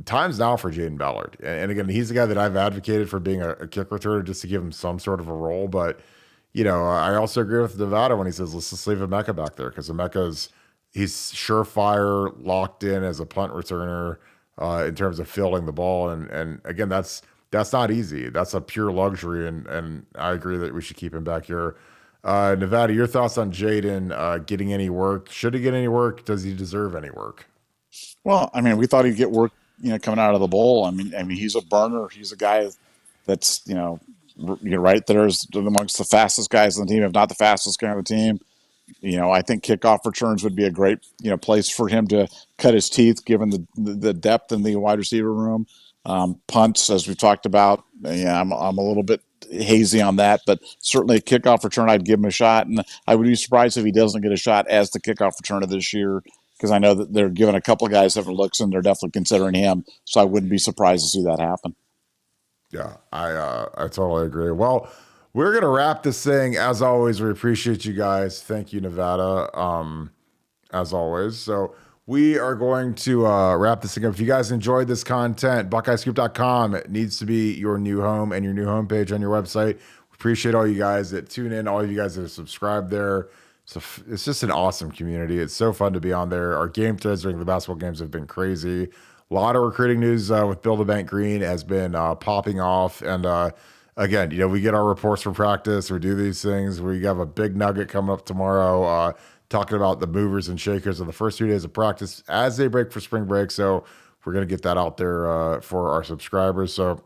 time's now for Jaden Ballard. And again, he's the guy that I've advocated for being a kick returner just to give him some sort of a role. But, I also agree with Nevada when he says, let's just leave Emeka back there, because he's surefire, locked in as a punt returner in terms of fielding the ball. And again, that's not easy. That's a pure luxury. And I agree that we should keep him back here. Nevada, your thoughts on Jaden getting any work? Should he get any work? Does he deserve any work? Well, I mean, we thought he'd get work, coming out of the bowl. I mean, he's a burner. He's a guy that's, you're right there is amongst the fastest guys on the team, if not the fastest guy on the team. I think kickoff returns would be a great, place for him to cut his teeth, given the depth in the wide receiver room. Punts, as we've talked about, I'm a little bit hazy on that, but certainly a kickoff return, I'd give him a shot. And I would be surprised if he doesn't get a shot as the kickoff returner this year, because I know that they're giving a couple of guys different looks and they're definitely considering him. So I wouldn't be surprised to see that happen. Yeah, I totally agree. Well, we're going to wrap this thing. As always, we appreciate you guys. Thank you, Nevada, as always. So we are going to wrap this thing up. If you guys enjoyed this content, BuckeyeScoop.com, it needs to be your new home and your new homepage on your website. We appreciate all you guys that tune in, all of you guys that have subscribed there. So it's just an awesome community. It's so fun to be on there. Our game threads during the basketball games have been crazy. A lot of recruiting news with Bill the Bank Green has been popping off. And again, we get our reports from practice. We do these things. We have a big nugget coming up tomorrow talking about the movers and shakers of the first 2 days of practice as they break for spring break. So we're going to get that out there for our subscribers. So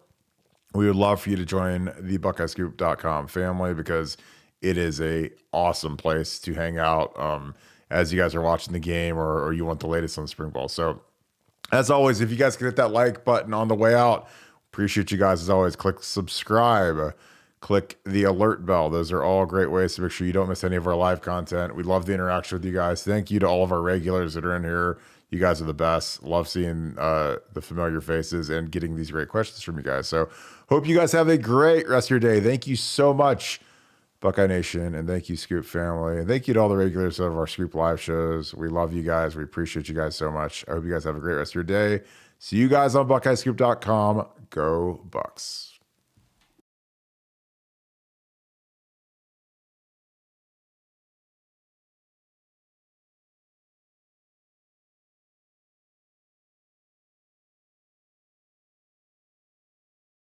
we would love for you to join the BuckeyeScoop.com family, because it is a awesome place to hang out as you guys are watching the game or you want the latest on the spring ball. So as always, if you guys can hit that like button on the way out, appreciate you guys as always. Click subscribe, click the alert bell. Those are all great ways to make sure you don't miss any of our live content. We love the interaction with you guys. Thank you to all of our regulars that are in here. You guys are the best. Love seeing the familiar faces and getting these great questions from you guys. So hope you guys have a great rest of your day. Thank you so much, Buckeye Nation, and thank you, Scoop family, and thank you to all the regulars of our Scoop live shows. We love you guys. We appreciate you guys so much. I hope you guys have a great rest of your day. See you guys on BuckeyeScoop.com. Go Bucks.